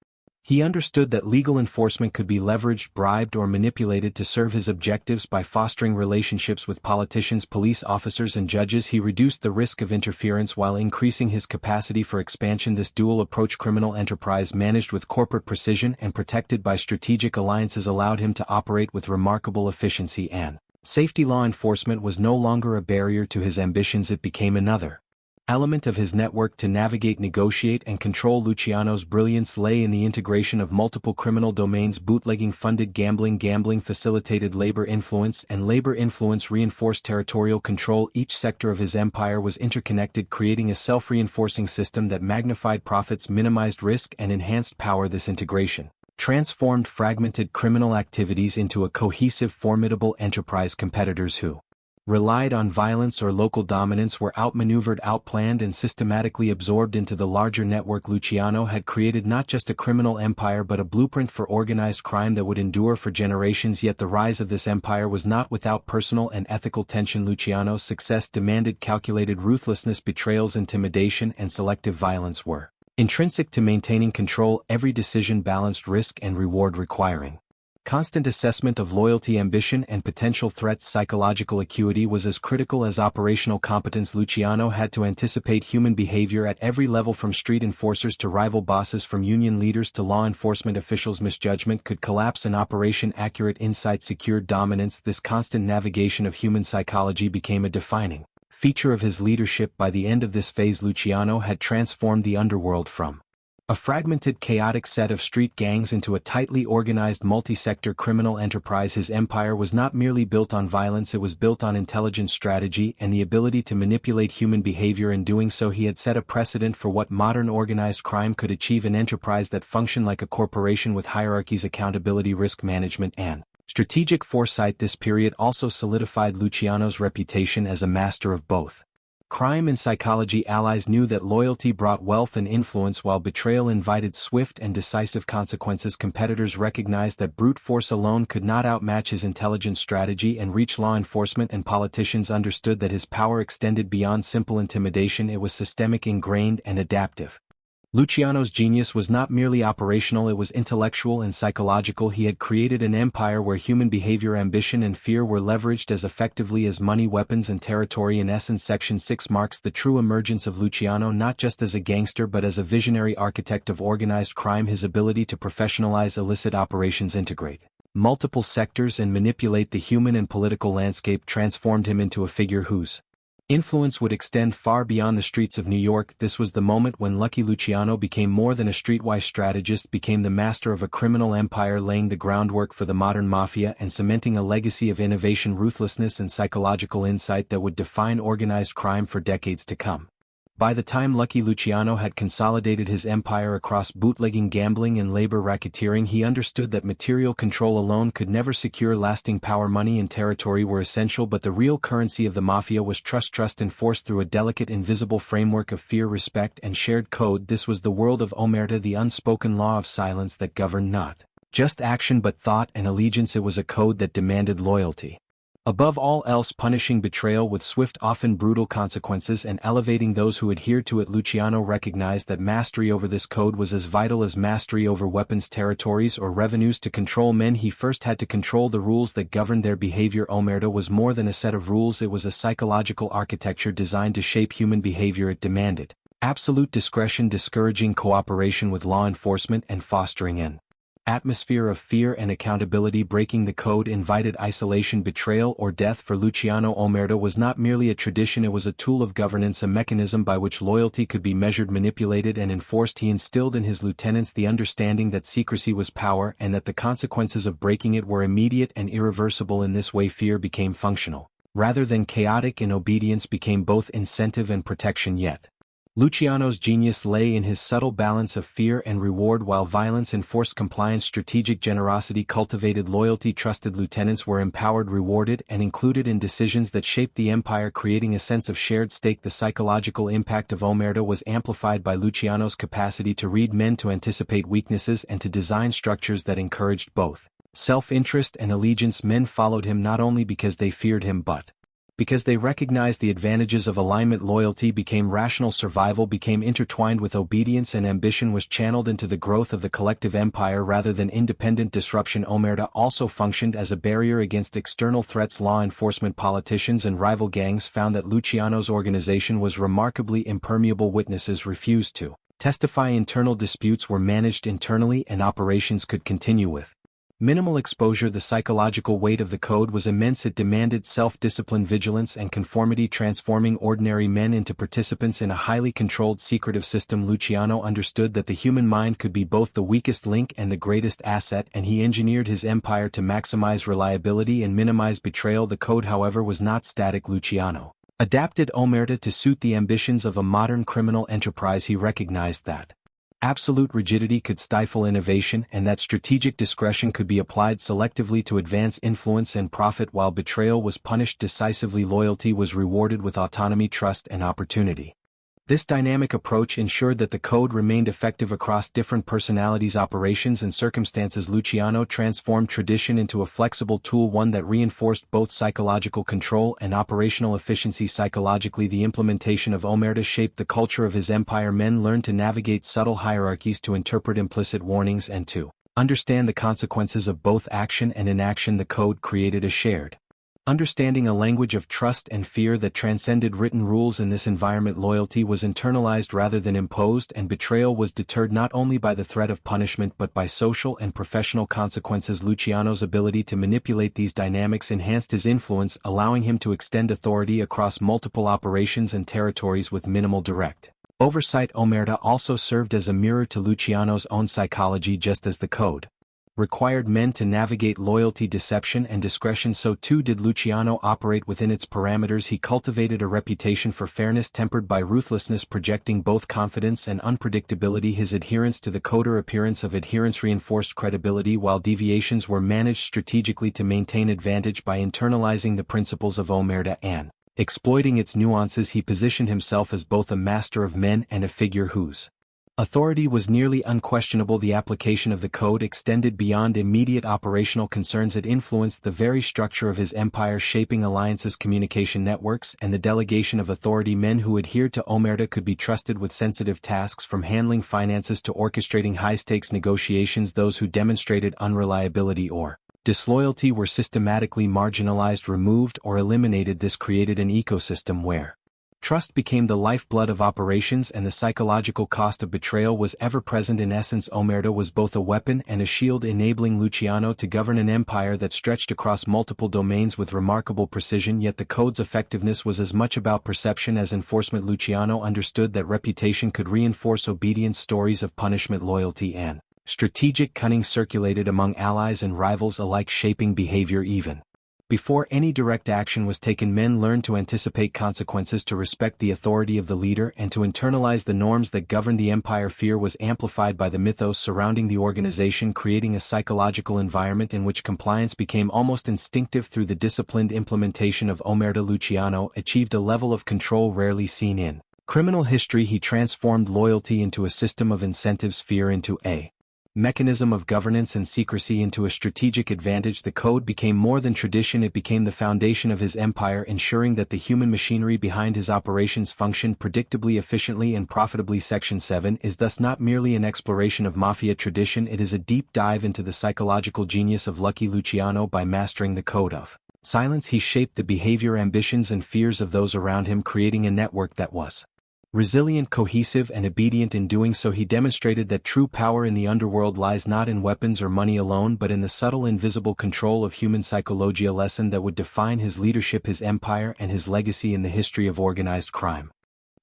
He understood that legal enforcement could be leveraged, bribed, or manipulated to serve his objectives. By fostering relationships with politicians, police officers, and judges, he reduced the risk of interference while increasing his capacity for expansion. This dual approach, criminal enterprise managed with corporate precision and protected by strategic alliances, allowed him to operate with remarkable efficiency and safety. Law enforcement was no longer a barrier to his ambitions, it became another element of his network to navigate, negotiate, and control. Luciano's brilliance lay in the integration of multiple criminal domains. Bootlegging funded gambling, gambling facilitated labor influence, and labor influence reinforced territorial control. Each sector of his empire was interconnected, creating a self-reinforcing system that magnified profits, minimized risk, and enhanced power. This integration transformed fragmented criminal activities into a cohesive, formidable enterprise. Competitors who relied on violence or local dominance were outmaneuvered, outplanned, and systematically absorbed into the larger network. Luciano had created not just a criminal empire but a blueprint for organized crime that would endure for generations. Yet the rise of this empire was not without personal and ethical tension. Luciano's success demanded calculated ruthlessness. Betrayals, intimidation, and selective violence were intrinsic to maintaining control. Every decision balanced risk and reward, requiring constant assessment of loyalty, ambition, and potential threats. Psychological acuity was as critical as operational competence. Luciano had to anticipate human behavior at every level, from street enforcers to rival bosses, from union leaders to law enforcement officials. Misjudgment could collapse an operation, accurate insight secured dominance. This constant navigation of human psychology became a defining feature of his leadership. By the end of this phase, Luciano had transformed the underworld from a fragmented, chaotic set of street gangs into a tightly organized multi-sector criminal enterprise. His empire was not merely built on violence, it was built on intelligence, strategy, and the ability to manipulate human behavior. In doing so, he had set a precedent for what modern organized crime could achieve, an enterprise that functioned like a corporation with hierarchies, accountability, risk management, and strategic foresight. This period also solidified Luciano's reputation as a master of both crime and psychology. Allies knew that loyalty brought wealth and influence, while betrayal invited swift and decisive consequences. Competitors recognized that brute force alone could not outmatch his intelligent strategy and reach. Law enforcement and politicians understood that his power extended beyond simple intimidation, it was systemic, ingrained, and adaptive. Luciano's genius was not merely operational, it was intellectual and psychological. He had created an empire where human behavior, ambition, and fear were leveraged as effectively as money, weapons, and territory. In essence, Section 6 marks the true emergence of Luciano, not just as a gangster but as a visionary architect of organized crime. His ability to professionalize illicit operations, integrate multiple sectors, and manipulate the human and political landscape transformed him into a figure whose influence would extend far beyond the streets of New York. This was the moment when Lucky Luciano became more than a streetwise strategist, became the master of a criminal empire, laying the groundwork for the modern mafia and cementing a legacy of innovation, ruthlessness, and psychological insight that would define organized crime for decades to come. By the time Lucky Luciano had consolidated his empire across bootlegging, gambling, and labor racketeering, he understood that material control alone could never secure lasting power. Money and territory were essential, but the real currency of the mafia was trust enforced through a delicate, invisible framework of fear, respect, and shared code. This was the world of omerta, the unspoken law of silence that governed not just action but thought and allegiance. It was a code that demanded loyalty above all else, punishing betrayal with swift, often brutal consequences, and elevating those who adhered to it. Luciano recognized that mastery over this code was as vital as mastery over weapons, territories, or revenues. To control men, he first had to control the rules that governed their behavior. Omerta was more than a set of rules, it was a psychological architecture designed to shape human behavior. It demanded absolute discretion, discouraging cooperation with law enforcement and fostering an atmosphere of fear and accountability. Breaking the code invited isolation, betrayal, or death. For Luciano, omerta was not merely a tradition, it was a tool of governance, a mechanism by which loyalty could be measured, manipulated, and enforced. He instilled in his lieutenants the understanding that secrecy was power and that the consequences of breaking it were immediate and irreversible. In this way, fear became functional, rather than chaotic, and obedience became both incentive and protection. Yet, Luciano's genius lay in his subtle balance of fear and reward. While violence enforced compliance, strategic generosity cultivated loyalty. Trusted lieutenants were empowered, rewarded, and included in decisions that shaped the empire, creating a sense of shared stake. The psychological impact of omerta was amplified by Luciano's capacity to read men, to anticipate weaknesses, and to design structures that encouraged both self-interest and allegiance. Men followed him not only because they feared him but because they recognized the advantages of alignment. Loyalty became rational, survival became intertwined with obedience, and ambition was channeled into the growth of the collective empire rather than independent disruption. Omerta also functioned as a barrier against external threats. Law enforcement, politicians, and rival gangs found that Luciano's organization was remarkably impermeable. Witnesses refused to testify, internal disputes were managed internally, and operations could continue with minimal exposure. The psychological weight of the code was immense. It demanded self-discipline, vigilance, and conformity, transforming ordinary men into participants in a highly controlled, secretive system. Luciano understood that the human mind could be both the weakest link and the greatest asset, and he engineered his empire to maximize reliability and minimize betrayal. The code, however, was not static. Luciano adapted omerta to suit the ambitions of a modern criminal enterprise. He recognized that absolute rigidity could stifle innovation, and that strategic discretion could be applied selectively to advance influence and profit. While betrayal was punished decisively, loyalty was rewarded with autonomy, trust, and opportunity. This dynamic approach ensured that the code remained effective across different personalities, operations, and circumstances. Luciano transformed tradition into a flexible tool, one that reinforced both psychological control and operational efficiency. Psychologically, the implementation of omerta shaped the culture of his empire. Men learned to navigate subtle hierarchies, to interpret implicit warnings, and to understand the consequences of both action and inaction. The code created a shared understanding, a language of trust and fear that transcended written rules. In this environment, loyalty was internalized rather than imposed, and betrayal was deterred not only by the threat of punishment but by social and professional consequences. Luciano's ability to manipulate these dynamics enhanced his influence, allowing him to extend authority across multiple operations and territories with minimal direct oversight. Omerta also served as a mirror to Luciano's own psychology. Just as the code required men to navigate loyalty, deception, and discretion, so too did Luciano operate within its parameters. He cultivated a reputation for fairness tempered by ruthlessness, projecting both confidence and unpredictability. His adherence to the coder appearance of adherence reinforced credibility, while deviations were managed strategically to maintain advantage. By internalizing the principles of omerta and exploiting its nuances, he positioned himself as both a master of men and a figure whose authority was nearly unquestionable. The application of the code extended beyond immediate operational concerns. It influenced the very structure of his empire, shaping alliances, communication networks, and the delegation of authority. Men who adhered to omerta could be trusted with sensitive tasks, from handling finances to orchestrating high-stakes negotiations. Those who demonstrated unreliability or disloyalty were systematically marginalized, removed, or eliminated. This created an ecosystem where trust became the lifeblood of operations, and the psychological cost of betrayal was ever present. In essence, omerta was both a weapon and a shield, enabling Luciano to govern an empire that stretched across multiple domains with remarkable precision. Yet the code's effectiveness was as much about perception as enforcement. Luciano understood that reputation could reinforce obedience. Stories of punishment, loyalty, and strategic cunning circulated among allies and rivals alike, shaping behavior. Even before any direct action was taken, men learned to anticipate consequences, to respect the authority of the leader, and to internalize the norms that governed the empire. Fear was amplified by the mythos surrounding the organization, creating a psychological environment in which compliance became almost instinctive. Through the disciplined implementation of omerta, Luciano achieved a level of control rarely seen in criminal history. He transformed loyalty into a system of incentives, fear into a mechanism of governance, and secrecy into a strategic advantage. The code became more than tradition, it became the foundation of his empire, ensuring that the human machinery behind his operations functioned predictably, efficiently, and profitably. Section 7 is thus not merely an exploration of Mafia tradition, it is a deep dive into the psychological genius of Lucky Luciano. By mastering the code of silence, he shaped the behavior, ambitions, and fears of those around him, creating a network that was Resilient, cohesive, and obedient in doing so, he demonstrated that true power in the underworld lies not in weapons or money alone but in the subtle invisible control of human psychology, a lesson that would define his leadership, his empire, and his legacy in the history of organized crime.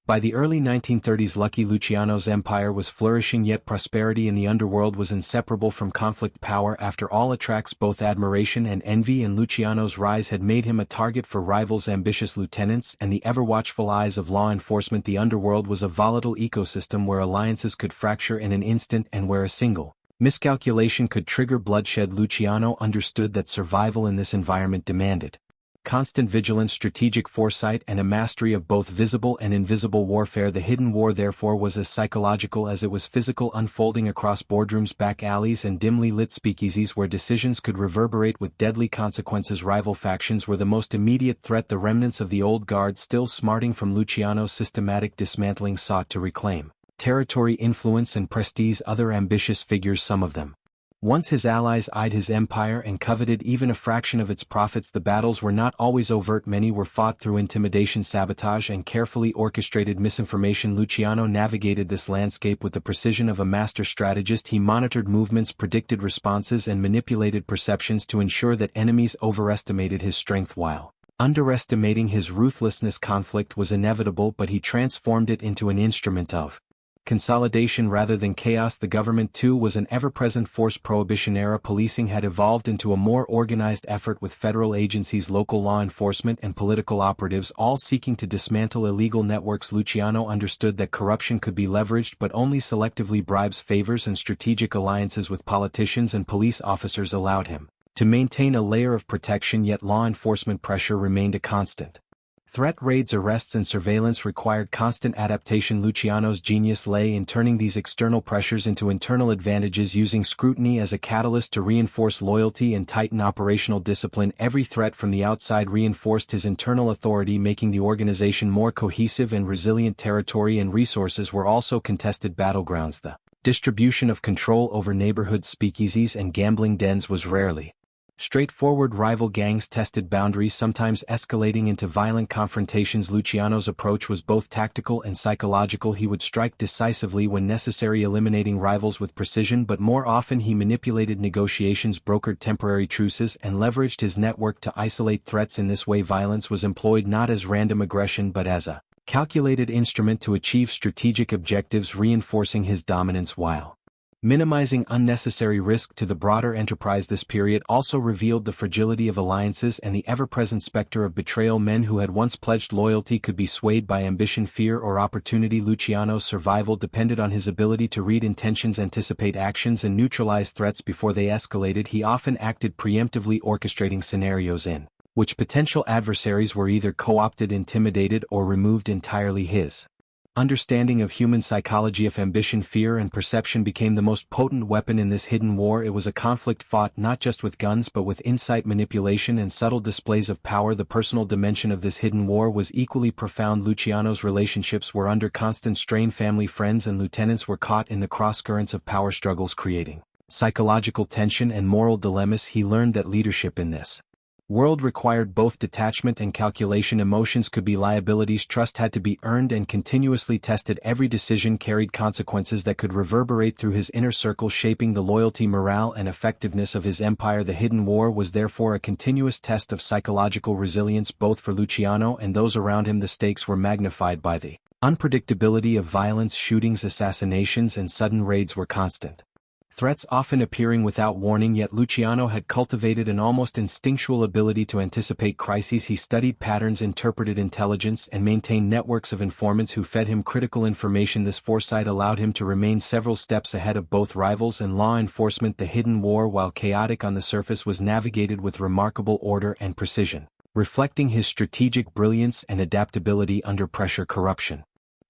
By the early 1930s, Lucky Luciano's empire was flourishing, yet prosperity in the underworld was inseparable from conflict. Power, after all, attracts both admiration and envy, and Luciano's rise had made him a target for rivals, ambitious lieutenants, and the ever-watchful eyes of law enforcement. The underworld was a volatile ecosystem where alliances could fracture in an instant and where a single miscalculation could trigger bloodshed. Luciano understood that survival in this environment demanded constant vigilance, strategic foresight, and a mastery of both visible and invisible warfare. The hidden war, therefore, was as psychological as it was physical, unfolding across boardrooms, back alleys, and dimly lit speakeasies where decisions could reverberate with deadly consequences. Rival factions were the most immediate threat. The remnants of the old guard, still smarting from Luciano's systematic dismantling, sought to reclaim territory, influence, and prestige. Other ambitious figures, some of them once his allies, eyed his empire and coveted even a fraction of its profits. The battles were not always overt. Many were fought through intimidation, sabotage, and carefully orchestrated misinformation. Luciano navigated this landscape with the precision of a master strategist. He monitored movements, predicted responses, and manipulated perceptions to ensure that enemies overestimated his strength while underestimating his ruthlessness. Conflict was inevitable, but he transformed it into an instrument of consolidation rather than chaos. The government, too, was an ever-present force. Prohibition-era policing had evolved into a more organized effort, with federal agencies, local law enforcement, and political operatives all seeking to dismantle illegal networks. Luciano understood that corruption could be leveraged, but only selectively. Bribes, favors, and strategic alliances with politicians and police officers allowed him to maintain a layer of protection, yet law enforcement pressure remained a constant threat. Raids, arrests, and surveillance required constant adaptation. Luciano's genius lay in turning these external pressures into internal advantages, using scrutiny as a catalyst to reinforce loyalty and tighten operational discipline. Every threat from the outside reinforced his internal authority, making the organization more cohesive and resilient. Territory and resources were also contested battlegrounds. The distribution of control over neighborhood speakeasies and gambling dens was rarely straightforward. Rival gangs tested boundaries, sometimes escalating into violent confrontations. Luciano's approach was both tactical and psychological. He would strike decisively when necessary, eliminating rivals with precision, but more often he manipulated negotiations, brokered temporary truces, and leveraged his network to isolate threats. In this way, violence was employed not as random aggression but as a calculated instrument to achieve strategic objectives, reinforcing his dominance while minimizing unnecessary risk to the broader enterprise. This period also revealed the fragility of alliances and the ever-present specter of betrayal. Men who had once pledged loyalty could be swayed by ambition, fear, or opportunity. Luciano's survival depended on his ability to read intentions, anticipate actions, and neutralize threats before they escalated. He often acted preemptively, orchestrating scenarios in which potential adversaries were either co-opted, intimidated, or removed entirely. His understanding of human psychology, of ambition, fear, and perception became the most potent weapon in this hidden war. It was a conflict fought not just with guns but with insight, manipulation, and subtle displays of power. The personal dimension of this hidden war was equally profound. Luciano's relationships were under constant strain. Family, friends, and lieutenants were caught in the cross-currents of power struggles, creating psychological tension and moral dilemmas. He learned that leadership in this world required both detachment and calculation. Emotions could be liabilities. Trust had to be earned and continuously tested. Every decision carried consequences that could reverberate through his inner circle, shaping the loyalty, morale, and effectiveness of his empire. The hidden war was therefore a continuous test of psychological resilience, both for Luciano and those around him. The stakes were magnified by the unpredictability of violence. Shootings, assassinations, and sudden raids were constant threats, often appearing without warning. Yet Luciano had cultivated an almost instinctual ability to anticipate crises. He studied patterns, interpreted intelligence, and maintained networks of informants who fed him critical information. This foresight allowed him to remain several steps ahead of both rivals and law enforcement. The hidden war, while chaotic on the surface, was navigated with remarkable order and precision, reflecting his strategic brilliance and adaptability under pressure. Corruption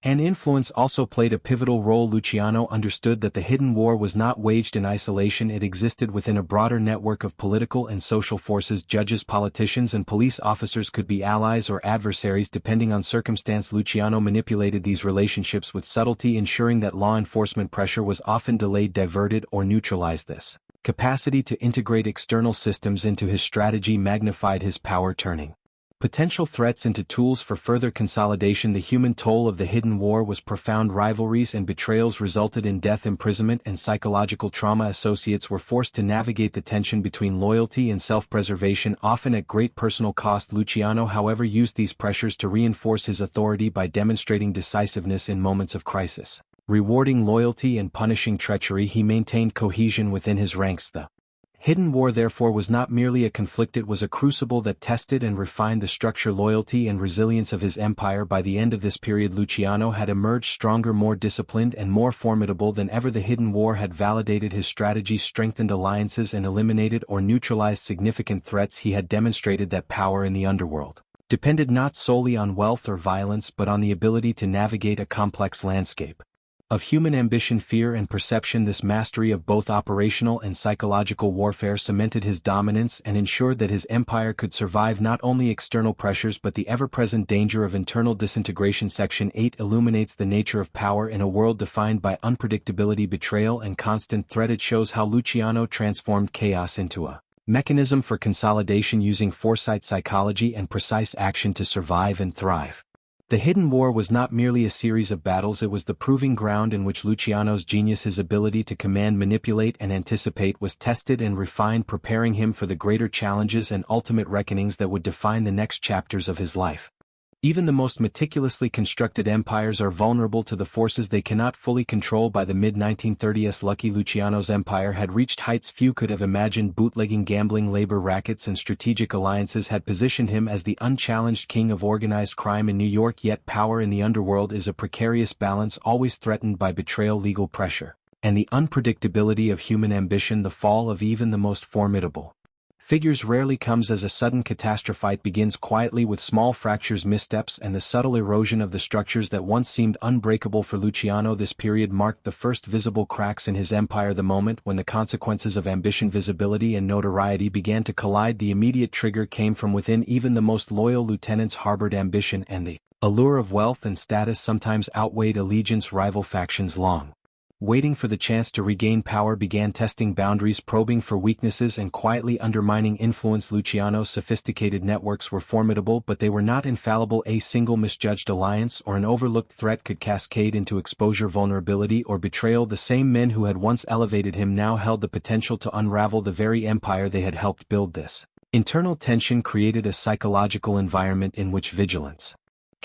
and influence also played a pivotal role. Luciano understood that the hidden war was not waged in isolation. It existed within a broader network of political and social forces. Judges, politicians, and police officers could be allies or adversaries depending on circumstance. Luciano manipulated these relationships with subtlety, ensuring that law enforcement pressure was often delayed, diverted, or neutralized. This capacity to integrate external systems into his strategy magnified his power, turning Potential threats into tools for further consolidation. The human toll of the hidden war was profound. Rivalries and betrayals resulted in death, imprisonment, and psychological trauma. Associates were forced to navigate the tension between loyalty and self-preservation, often at great personal cost. Luciano, however, used these pressures to reinforce his authority by demonstrating decisiveness in moments of crisis. Rewarding loyalty and punishing treachery, he maintained cohesion within his ranks. The hidden war therefore was not merely a conflict, it was a crucible that tested and refined the structure, loyalty, and resilience of his empire. By the end of this period, Luciano had emerged stronger, more disciplined, and more formidable than ever. The hidden war had validated his strategy, strengthened alliances, and eliminated or neutralized significant threats. He had demonstrated that power in the underworld depended not solely on wealth or violence but on the ability to navigate a complex landscape of human ambition, fear, and perception. This mastery of both operational and psychological warfare cemented his dominance and ensured that his empire could survive not only external pressures but the ever-present danger of internal disintegration. Section 8 illuminates the nature of power in a world defined by unpredictability, betrayal, and constant threat. It shows how Luciano transformed chaos into a mechanism for consolidation, using foresight, psychology, and precise action to survive and thrive. The hidden war was not merely a series of battles, it was the proving ground in which Luciano's genius, his ability to command, manipulate, and anticipate, was tested and refined, preparing him for the greater challenges and ultimate reckonings that would define the next chapters of his life. Even the most meticulously constructed empires are vulnerable to the forces they cannot fully control. By the mid-1930s, Lucky Luciano's empire had reached heights few could have imagined. Bootlegging, gambling, labor rackets, and strategic alliances had positioned him as the unchallenged king of organized crime in New York. Yet power in the underworld is a precarious balance, always threatened by betrayal, legal pressure, and the unpredictability of human ambition. The fall of even the most formidable figures rarely comes as a sudden catastrophe. It begins quietly, with small fractures, missteps, and the subtle erosion of the structures that once seemed unbreakable. For Luciano, this period marked the first visible cracks in his empire, the moment when the consequences of ambition, visibility, and notoriety began to collide. The immediate trigger came from within. Even the most loyal lieutenants harbored ambition, and the allure of wealth and status sometimes outweighed allegiance. Rival factions, long waiting for the chance to regain power, began testing boundaries, probing for weaknesses, and quietly undermining influence. Luciano's sophisticated networks were formidable, but they were not infallible. A single misjudged alliance or an overlooked threat could cascade into exposure, vulnerability, or betrayal. The same men who had once elevated him now held the potential to unravel the very empire they had helped build. This internal tension created a psychological environment in which vigilance,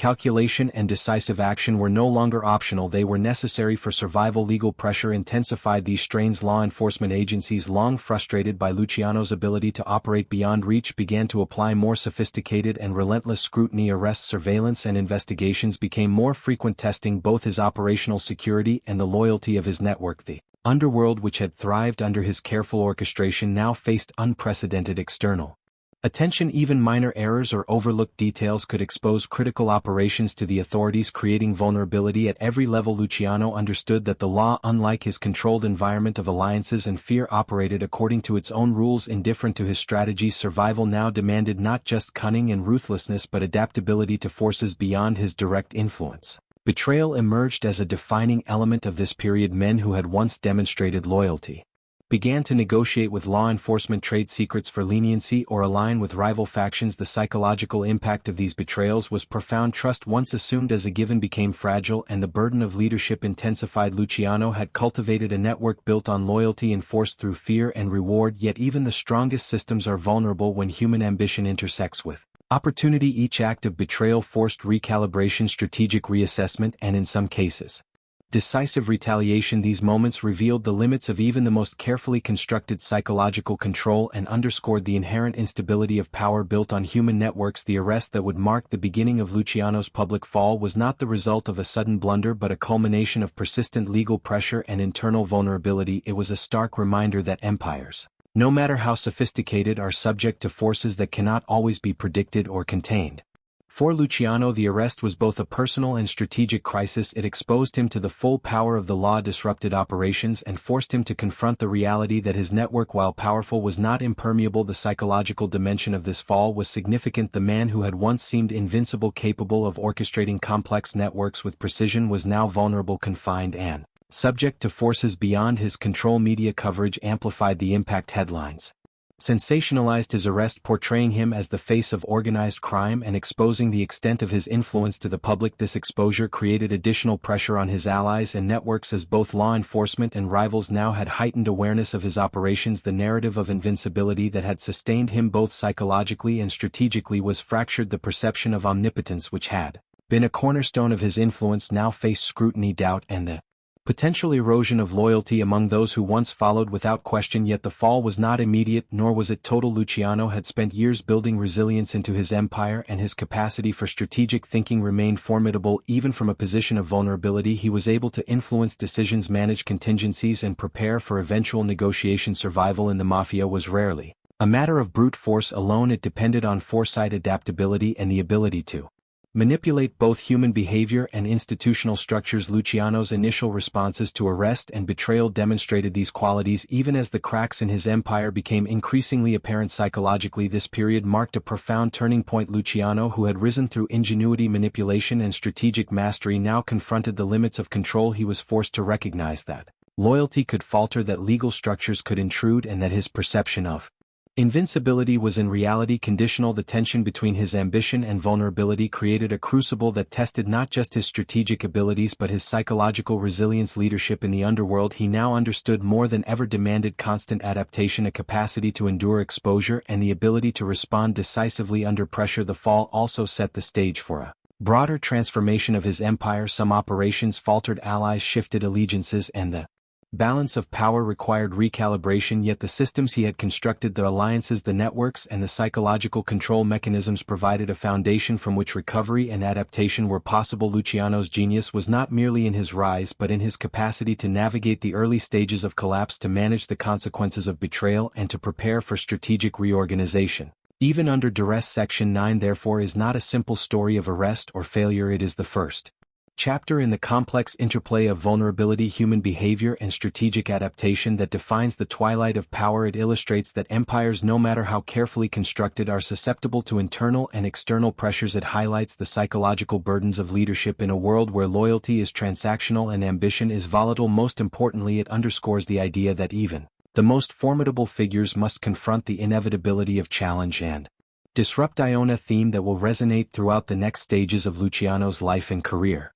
calculation, and decisive action were no longer optional, they were necessary for survival. Legal pressure intensified these strains. Law enforcement agencies, long frustrated by Luciano's ability to operate beyond reach, began to apply more sophisticated and relentless scrutiny. Arrests, surveillance, and investigations became more frequent, testing both his operational security and the loyalty of his network. The underworld, which had thrived under his careful orchestration, now faced unprecedented external attention. Even minor errors or overlooked details could expose critical operations to the authorities, creating vulnerability at every level. Luciano understood that the law, unlike his controlled environment of alliances and fear, operated according to its own rules. Indifferent to his strategy, survival now demanded not just cunning and ruthlessness but adaptability to forces beyond his direct influence. Betrayal emerged as a defining element of this period. Men who had once demonstrated loyalty began to negotiate with law enforcement, trade secrets for leniency, or align with rival factions. The psychological impact of these betrayals was profound. Trust, once assumed as a given, became fragile, and the burden of leadership intensified. Luciano had cultivated a network built on loyalty enforced through fear and reward, yet even the strongest systems are vulnerable when human ambition intersects with opportunity. Each act of betrayal forced recalibration, strategic reassessment, and in some cases, decisive retaliation. These moments revealed the limits of even the most carefully constructed psychological control and underscored the inherent instability of power built on human networks. The arrest that would mark the beginning of Luciano's public fall was not the result of a sudden blunder but a culmination of persistent legal pressure and internal vulnerability. It was a stark reminder that empires, no matter how sophisticated, are subject to forces that cannot always be predicted or contained. For Luciano, the arrest was both a personal and strategic crisis. It exposed him to the full power of the law, disrupted operations, and forced him to confront the reality that his network, while powerful, was not impermeable. The psychological dimension of this fall was significant. The man who had once seemed invincible, capable of orchestrating complex networks with precision, was now vulnerable, confined, and subject to forces beyond his control. Media coverage amplified the impact. Headlines sensationalized his arrest, portraying him as the face of organized crime and exposing the extent of his influence to the public. This exposure created additional pressure on his allies and networks, as both law enforcement and rivals now had heightened awareness of his operations. The narrative of invincibility that had sustained him both psychologically and strategically was fractured. The perception of omnipotence, which had been a cornerstone of his influence, now faced scrutiny, doubt, and the potential erosion of loyalty among those who once followed without question. Yet the fall was not immediate, nor was it total. Luciano had spent years building resilience into his empire, and his capacity for strategic thinking remained formidable. Even from a position of vulnerability, he was able to influence decisions, manage contingencies, and prepare for eventual negotiation. Survival in the Mafia was rarely a matter of brute force alone. It depended on foresight, adaptability, and the ability to manipulate both human behavior and institutional structures. Luciano's initial responses to arrest and betrayal demonstrated these qualities. Even as the cracks in his empire became increasingly apparent psychologically, this period marked a profound turning point. Luciano, who had risen through ingenuity, manipulation, and strategic mastery, now confronted the limits of control. He was forced to recognize that loyalty could falter, that legal structures could intrude, and that his perception of invincibility was in reality conditional. The tension between his ambition and vulnerability created a crucible that tested not just his strategic abilities but his psychological resilience. Leadership in the underworld, he now understood, more than ever demanded constant adaptation, a capacity to endure exposure, and the ability to respond decisively under pressure. The fall also set the stage for a broader transformation of his empire. Some operations faltered, allies shifted allegiances, and the balance of power required recalibration. Yet the systems he had constructed, the alliances, the networks, and the psychological control mechanisms provided a foundation from which recovery and adaptation were possible. Luciano's genius was not merely in his rise but in his capacity to navigate the early stages of collapse, to manage the consequences of betrayal, and to prepare for strategic reorganization, even under duress. Section 9, therefore, is not a simple story of arrest or failure. It is the first chapter in the complex interplay of vulnerability, human behavior, and strategic adaptation that defines the twilight of power. It illustrates that empires, no matter how carefully constructed, are susceptible to internal and external pressures. It highlights the psychological burdens of leadership in a world where loyalty is transactional and ambition is volatile. Most importantly, it underscores the idea that even the most formidable figures must confront the inevitability of challenge and disrupt. A theme that will resonate throughout the next stages of Luciano's life and career.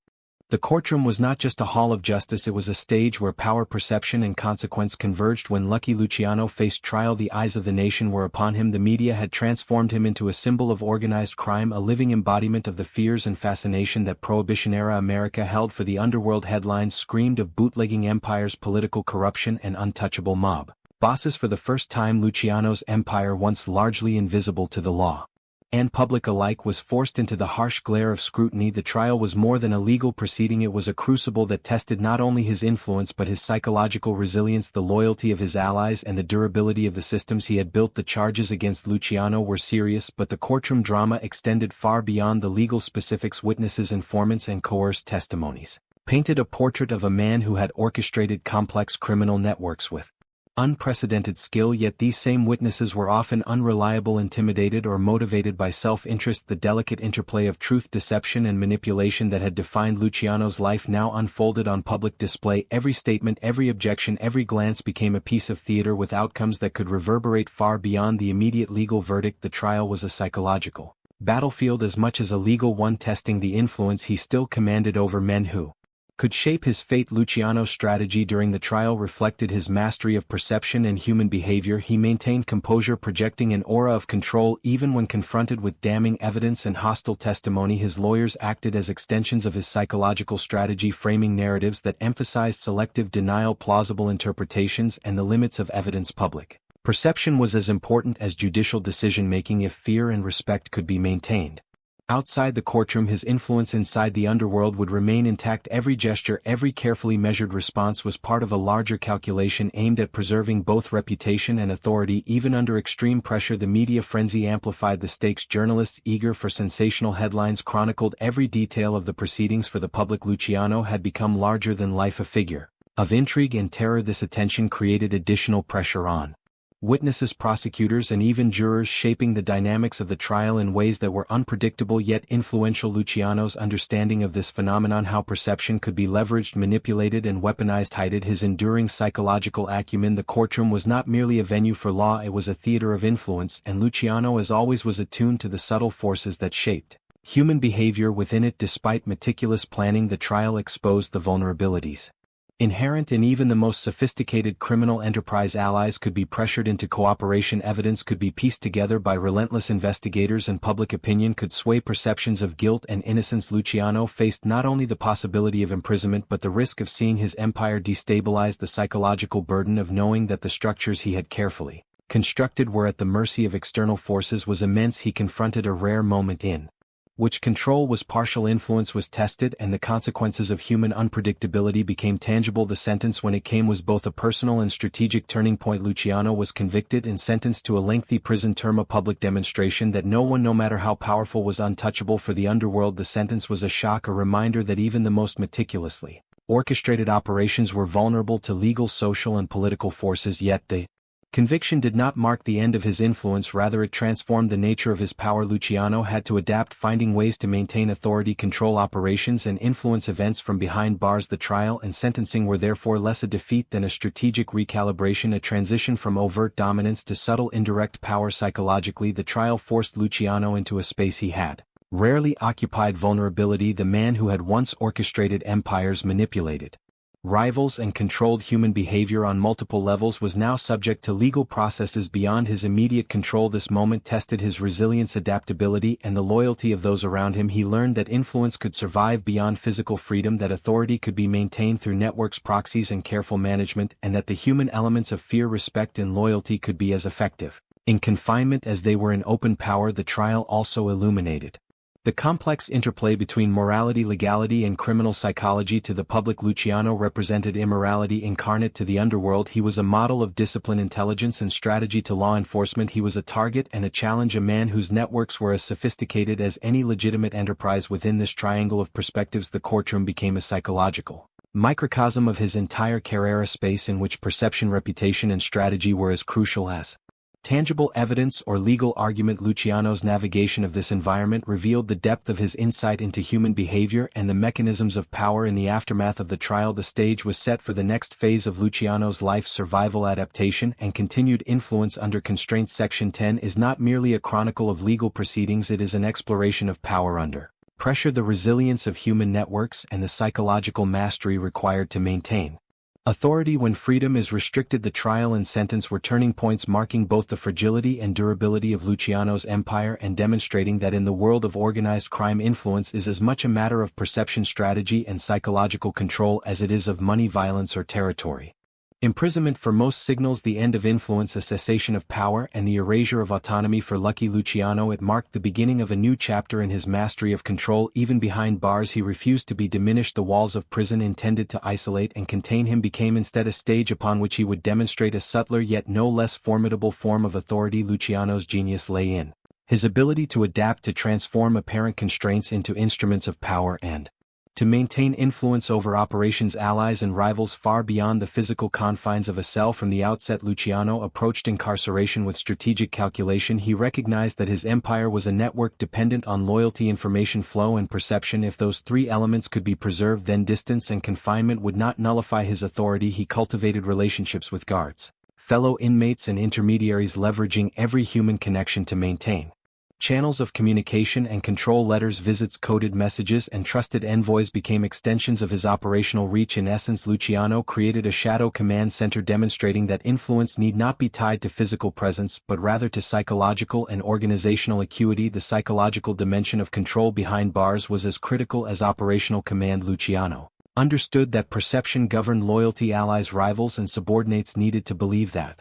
The courtroom was not just a hall of justice, it was a stage where power, perception, and consequence converged. When lucky Luciano faced trial, the eyes of the nation were upon him. The media had transformed him into a symbol of organized crime, a living embodiment of the fears and fascination that Prohibition-era America held for. The underworld headlines screamed of bootlegging empires, political corruption, and untouchable mob bosses. For the first time, Luciano's empire, once largely invisible to the law and public alike, was forced into the harsh glare of scrutiny. The trial was more than a legal proceeding, it was a crucible that tested not only his influence but his psychological resilience, the loyalty of his allies, and the durability of the systems he had built. The charges against Luciano were serious, but the courtroom drama extended far beyond the legal specifics. Witnesses, informants, and coerced testimonies painted a portrait of a man who had orchestrated complex criminal networks with unprecedented skill. Yet these same witnesses were often unreliable, intimidated, or motivated by self-interest. The delicate interplay of truth, deception, and manipulation that had defined Luciano's life now unfolded on public display. Every statement, every objection, every glance became a piece of theater with outcomes that could reverberate far beyond the immediate legal verdict. The trial was a psychological battlefield as much as a legal one, testing the influence he still commanded over men who could shape his fate. Luciano's strategy during the trial reflected his mastery of perception and human behavior. He maintained composure, projecting an aura of control even when confronted with damning evidence and hostile testimony. His lawyers acted as extensions of his psychological strategy, framing narratives that emphasized selective denial, plausible interpretations, and the limits of evidence. Public perception was as important as judicial decision-making if fear and respect could be maintained. Outside the courtroom, his influence inside the underworld would remain intact. Every gesture, every carefully measured response was part of a larger calculation aimed at preserving both reputation and authority. Even under extreme pressure, the media frenzy amplified the stakes. Journalists, eager for sensational headlines, chronicled every detail of the proceedings. For the public, Luciano had become larger than life, a figure of intrigue and terror. This attention created additional pressure on witnesses, prosecutors, and even jurors shaping the dynamics of the trial in ways that were unpredictable yet influential. Luciano's understanding of this phenomenon, how perception could be leveraged, manipulated, and weaponized, hided his enduring psychological acumen. The courtroom was not merely a venue for law, it was a theater of influence, and Luciano, as always, was attuned to the subtle forces that shaped human behavior within it. Despite meticulous planning, the trial exposed the vulnerabilities inherent in even the most sophisticated criminal enterprise. Allies could be pressured into cooperation, evidence could be pieced together by relentless investigators, and public opinion could sway perceptions of guilt and innocence. Luciano faced not only the possibility of imprisonment but the risk of seeing his empire destabilized. The psychological burden of knowing that the structures he had carefully constructed were at the mercy of external forces was immense. He confronted a rare moment in which control was partial, influence was tested, and the consequences of human unpredictability became tangible. The sentence, when it came, was both a personal and strategic turning point. Luciano was convicted and sentenced to a lengthy prison term, a public demonstration that no one, no matter how powerful, was untouchable. For the underworld, the sentence was a shock, a reminder that even the most meticulously orchestrated operations were vulnerable to legal, social, and political forces. Yet the conviction did not mark the end of his influence, rather it transformed the nature of his power. Luciano had to adapt, finding ways to maintain authority, control operations, and influence events from behind bars. The trial and sentencing were therefore less a defeat than a strategic recalibration, a transition from overt dominance to subtle indirect power. Psychologically, the trial forced Luciano into a space he had rarely occupied: vulnerability. The man who had once orchestrated empires, manipulated rivals, and controlled human behavior on multiple levels was now subject to legal processes beyond his immediate control. This moment tested his resilience, adaptability, and the loyalty of those around him. He learned that influence could survive beyond physical freedom, that authority could be maintained through networks, proxies, and careful management, and that the human elements of fear, respect, and loyalty could be as effective in confinement as they were in open power. The trial also illuminated the complex interplay between morality, legality, and criminal psychology. To the public, Luciano represented immorality incarnate. To the underworld, he was a model of discipline, intelligence, and strategy. To law enforcement, he was a target and a challenge, a man whose networks were as sophisticated as any legitimate enterprise. Within this triangle of perspectives, the courtroom became a psychological microcosm of his entire career, a space in which perception, reputation, and strategy were as crucial as tangible evidence or legal argument. Luciano's navigation of this environment revealed the depth of his insight into human behavior and the mechanisms of power. In the aftermath of the trial, the stage was set for the next phase of Luciano's life: survival, adaptation, and continued influence under constraints. Section 10 is not merely a chronicle of legal proceedings, it is an exploration of power under pressure, the resilience of human networks, and the psychological mastery required to maintain authority when freedom is restricted. The trial and sentence were turning points, marking both the fragility and durability of Luciano's empire and demonstrating that in the world of organized crime, influence is as much a matter of perception, strategy, and psychological control as it is of money, violence, or territory. Imprisonment for most signals the end of influence, a cessation of power, and the erasure of autonomy. For Lucky Luciano, it marked the beginning of a new chapter in his mastery of control. Even behind bars, he refused to be diminished. The walls of prison, intended to isolate and contain him, became instead a stage upon which he would demonstrate a subtler yet no less formidable form of authority. Luciano's genius lay in his ability to adapt, to transform apparent constraints into instruments of power, and to maintain influence over operations, allies, and rivals far beyond the physical confines of a cell. From the outset, Luciano approached incarceration with strategic calculation. He recognized that his empire was a network dependent on loyalty, information flow, and perception. If those three elements could be preserved, then distance and confinement would not nullify his authority. He cultivated relationships with guards, fellow inmates, and intermediaries, leveraging every human connection to maintain channels of communication and control. Letters, visits, coded messages, and trusted envoys became extensions of his operational reach. In essence, Luciano created a shadow command center, demonstrating that influence need not be tied to physical presence but rather to psychological and organizational acuity. The psychological dimension of control behind bars was as critical as operational command. Luciano understood that perception governed loyalty. Allies, rivals, and subordinates needed to believe that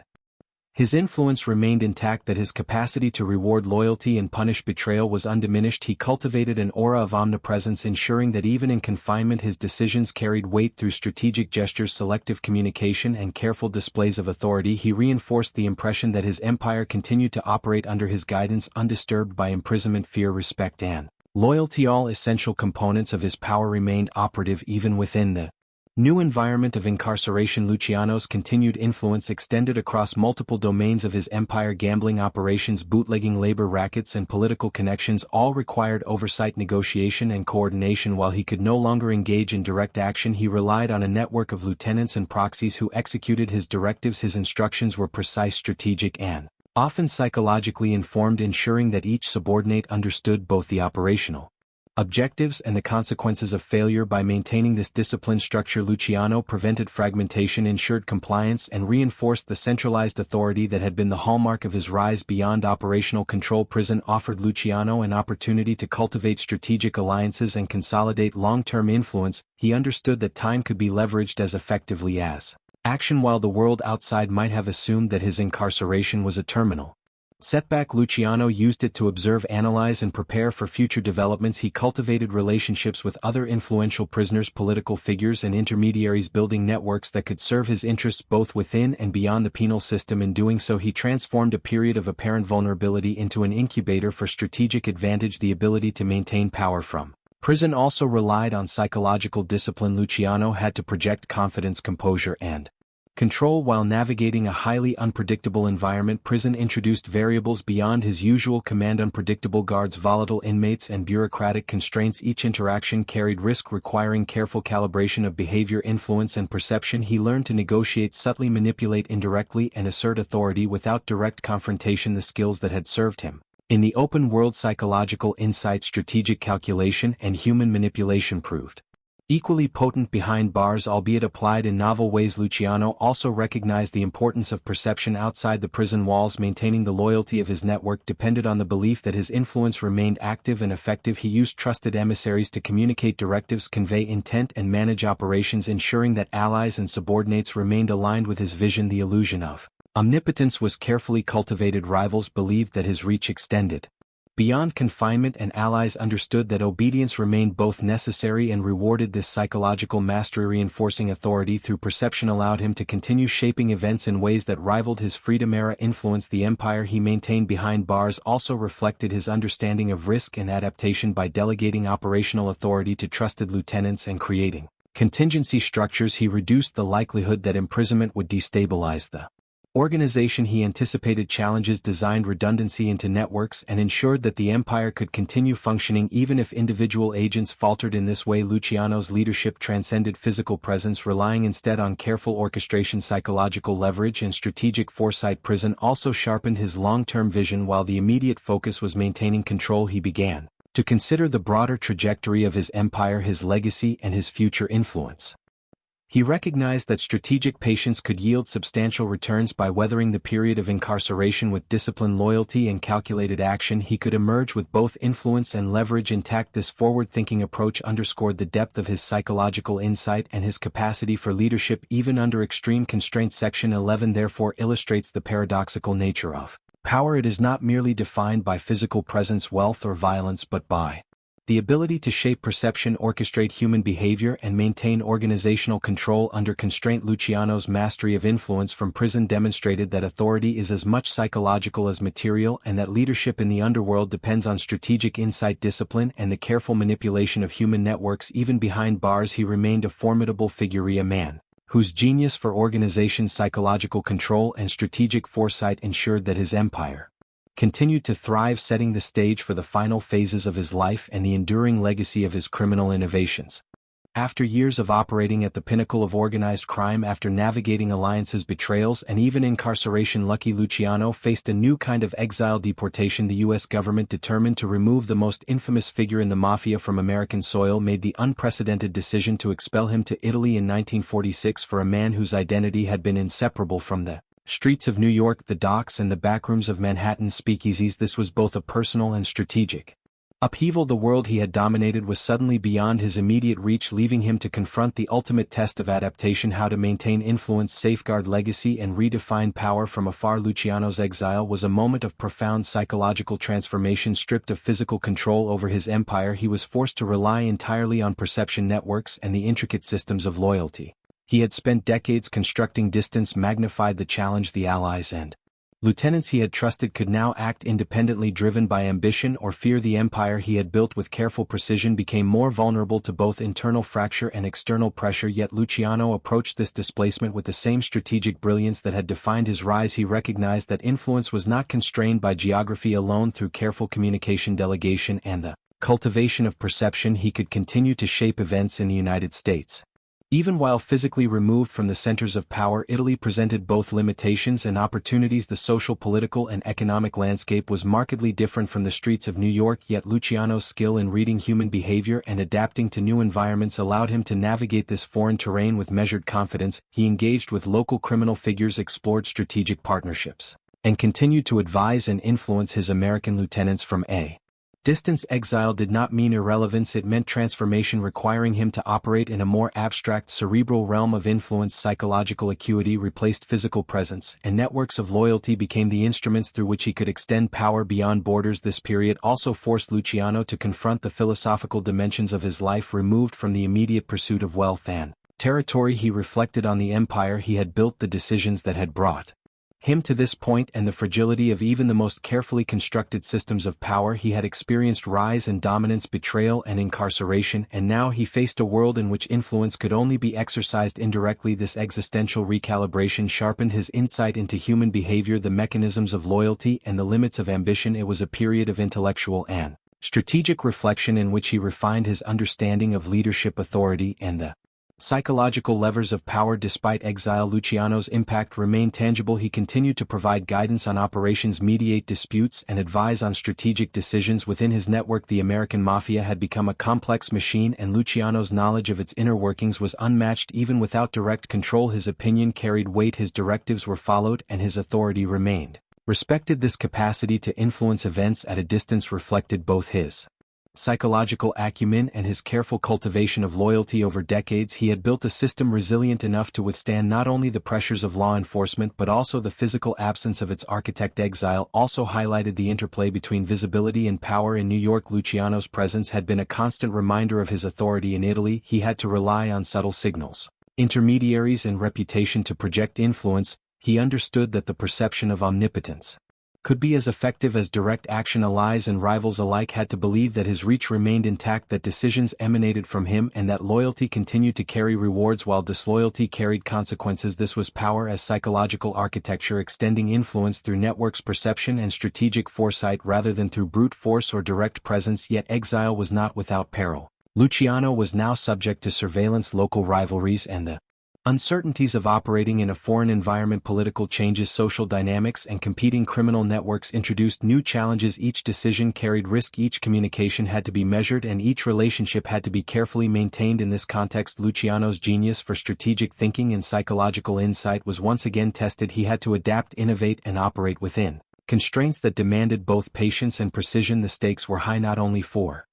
his influence remained intact, that his capacity to reward loyalty and punish betrayal was undiminished. He cultivated an aura of omnipresence, ensuring that even in confinement his decisions carried weight. Through strategic gestures, selective communication, and careful displays of authority, he reinforced the impression that his empire continued to operate under his guidance, undisturbed by imprisonment. Fear, respect, and loyalty, all essential components of his power, remained operative even within the New environment of incarceration. Luciano's continued influence extended across multiple domains of his empire. Gambling operations, bootlegging, labor rackets, and political connections all required oversight, negotiation, and coordination. While he could no longer engage in direct action, he relied on a network of lieutenants and proxies who executed his directives. His instructions were precise, strategic, and often psychologically informed, ensuring that each subordinate understood both the operational objectives and the consequences of failure. By maintaining this disciplined structure, Luciano prevented fragmentation, ensured compliance, and reinforced the centralized authority that had been the hallmark of his rise. Beyond operational control, prison offered Luciano an opportunity to cultivate strategic alliances and consolidate long-term influence. He understood that time could be leveraged as effectively as action. While the world outside might have assumed that his incarceration was a terminal setback, Luciano used it to observe, analyze, and prepare for future developments. He cultivated relationships with other influential prisoners, political figures, and intermediaries, building networks that could serve his interests both within and beyond the penal system. In doing so, he transformed a period of apparent vulnerability into an incubator for strategic advantage. The ability to maintain power from prison also relied on psychological discipline. Luciano had to project confidence, composure, and control while navigating a highly unpredictable environment. Prison introduced variables beyond his usual command: unpredictable guards, volatile inmates, and bureaucratic constraints. Each interaction carried risk, requiring careful calibration of behavior, influence, and perception. He learned to negotiate subtly, manipulate indirectly, and assert authority without direct confrontation, the skills that had served him in the open world. Psychological insight, strategic calculation, and human manipulation proved equally potent behind bars, albeit applied in novel ways. Luciano also recognized the importance of perception outside the prison walls. Maintaining the loyalty of his network depended on the belief that his influence remained active and effective. He used trusted emissaries to communicate directives, convey intent, and manage operations, ensuring that allies and subordinates remained aligned with his vision. The illusion of omnipotence was carefully cultivated. Rivals believed that his reach extended beyond confinement, and allies understood that obedience remained both necessary and rewarded. This psychological mastery, reinforcing authority through perception, allowed him to continue shaping events in ways that rivaled his freedom-era influence. The empire he maintained behind bars also reflected his understanding of risk and adaptation. By delegating operational authority to trusted lieutenants and creating contingency structures, he reduced the likelihood that imprisonment would destabilize the organization. He anticipated challenges, designed redundancy into networks, and ensured that the empire could continue functioning even if individual agents faltered. In this way, Luciano's leadership transcended physical presence, relying instead on careful orchestration, psychological leverage, and strategic foresight. Prison also sharpened his long-term vision. While the immediate focus was maintaining control, he began to consider the broader trajectory of his empire, his legacy, and his future influence. He recognized that strategic patience could yield substantial returns. By weathering the period of incarceration with discipline, loyalty, and calculated action, he could emerge with both influence and leverage intact. This forward-thinking approach underscored the depth of his psychological insight and his capacity for leadership even under extreme constraints. Section 11 therefore illustrates the paradoxical nature of power. It is not merely defined by physical presence, wealth, or violence, but by the ability to shape perception, orchestrate human behavior, and maintain organizational control under constraint. Luciano's mastery of influence from prison demonstrated that authority is as much psychological as material, and that leadership in the underworld depends on strategic insight, discipline, and the careful manipulation of human networks. Even behind bars, he remained a formidable figure, a man whose genius for organization, psychological control, and strategic foresight ensured that his empire continued to thrive, setting the stage for the final phases of his life and the enduring legacy of his criminal innovations. After years of operating at the pinnacle of organized crime, after navigating alliances, betrayals, and even incarceration, Luciano faced a new kind of exile: deportation. The U.S. government, determined to remove the most infamous figure in the Mafia from American soil, made the unprecedented decision to expel him to Italy in 1946. For a man whose identity had been inseparable from the streets of New York, the docks, and the backrooms of Manhattan's speakeasies, this was both a personal and strategic upheaval. The world he had dominated was suddenly beyond his immediate reach, leaving him to confront the ultimate test of adaptation: how to maintain influence, safeguard legacy, and redefine power from afar. Luciano's exile was a moment of profound psychological transformation. Stripped of physical control over his empire, he was forced to rely entirely on perception networks and the intricate systems of loyalty he had spent decades constructing. Distance magnified the challenge. The allies and Lieutenants he had trusted could now act independently, driven by ambition or fear. The empire he had built with careful precision became more vulnerable to both internal fracture and external pressure, yet Luciano approached this displacement with the same strategic brilliance that had defined his rise. He recognized that influence was not constrained by geography alone. Through careful communication, delegation, and the cultivation of perception, he could continue to shape events in the United States. Even while physically removed from the centers of power, Italy presented both limitations and opportunities. The social, political, and economic landscape was markedly different from the streets of New York, yet Luciano's skill in reading human behavior and adapting to new environments allowed him to navigate this foreign terrain with measured confidence. He engaged with local criminal figures, explored strategic partnerships, and continued to advise and influence his American lieutenants from a distance. Exile did not mean irrelevance, it meant transformation, requiring him to operate in a more abstract, cerebral realm of influence. Psychological acuity replaced physical presence, and networks of loyalty became the instruments through which he could extend power beyond borders. This period also forced Luciano to confront the philosophical dimensions of his life. Removed from the immediate pursuit of wealth and territory, he reflected on the empire he had built, the decisions that had brought him to this point, and the fragility of even the most carefully constructed systems of power. He had experienced rise and dominance, betrayal and incarceration, and now he faced a world in which influence could only be exercised indirectly. This existential recalibration sharpened his insight into human behavior, the mechanisms of loyalty, and the limits of ambition. It was a period of intellectual and strategic reflection in which he refined his understanding of leadership, authority, and the psychological levers of power. Despite exile, Luciano's impact remained tangible. He continued to provide guidance on operations, mediate disputes, and advise on strategic decisions within his network. The American Mafia had become a complex machine, and Luciano's knowledge of its inner workings was unmatched. Even without direct control, his opinion carried weight, his directives were followed, and his authority remained respected. This capacity to influence events at a distance reflected both his psychological acumen and his careful cultivation of loyalty. Over decades, he had built a system resilient enough to withstand not only the pressures of law enforcement but also the physical absence of its architect. Exile also highlighted the interplay between visibility and power. In New York, Luciano's presence had been a constant reminder of his authority. In Italy, he had to rely on subtle signals, intermediaries, and reputation to project influence. He understood that the perception of omnipotence could be as effective as direct action. Allies and rivals alike had to believe that his reach remained intact, that decisions emanated from him, and that loyalty continued to carry rewards while disloyalty carried consequences. This was power as psychological architecture, extending influence through networks, perception, and strategic foresight rather than through brute force or direct presence. Yet exile was not without peril. Luciano was now subject to surveillance, local rivalries, and the uncertainties of operating in a foreign environment. Political changes, social dynamics, and competing criminal networks introduced new challenges. Each decision carried risk, each communication had to be measured, and each relationship had to be carefully maintained. In this context, Luciano's genius for strategic thinking and psychological insight was once again tested. He had to adapt, innovate, and operate within constraints that demanded both patience and precision. The stakes were high not only for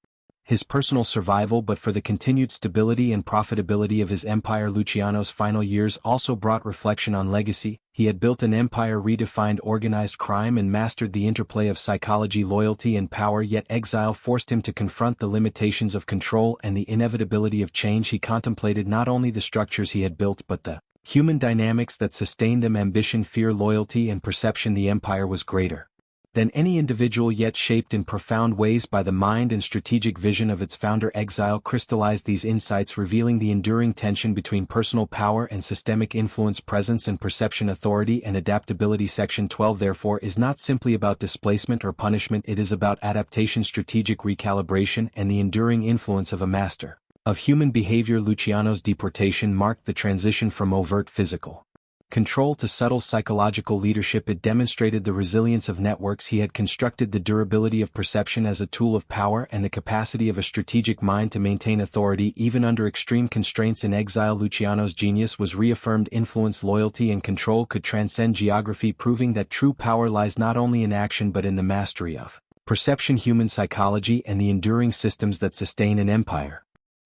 his personal survival but for the continued stability and profitability of his empire. Luciano's final years also brought reflection on legacy. He had built an empire, redefined organized crime, and mastered the interplay of psychology, loyalty, and power. Yet exile forced him to confront the limitations of control and the inevitability of change. He contemplated not only the structures he had built but the human dynamics that sustained them: ambition, fear, loyalty, and perception. The empire was greater than any individual, yet shaped in profound ways by the mind and strategic vision of its founder. Exile crystallized these insights, revealing the enduring tension between personal power and systemic influence, presence and perception, authority and adaptability. Section 12 therefore is not simply about displacement or punishment, it is about adaptation, strategic recalibration, and the enduring influence of a master of human behavior. Luciano's deportation marked the transition from overt physical control to subtle psychological leadership. It demonstrated the resilience of networks he had constructed, the durability of perception as a tool of power, and the capacity of a strategic mind to maintain authority even under extreme constraints. In exile, Luciano's genius was reaffirmed. Influence, loyalty, and control could transcend geography, proving that true power lies not only in action but in the mastery of perception, human psychology, and the enduring systems that sustain an empire.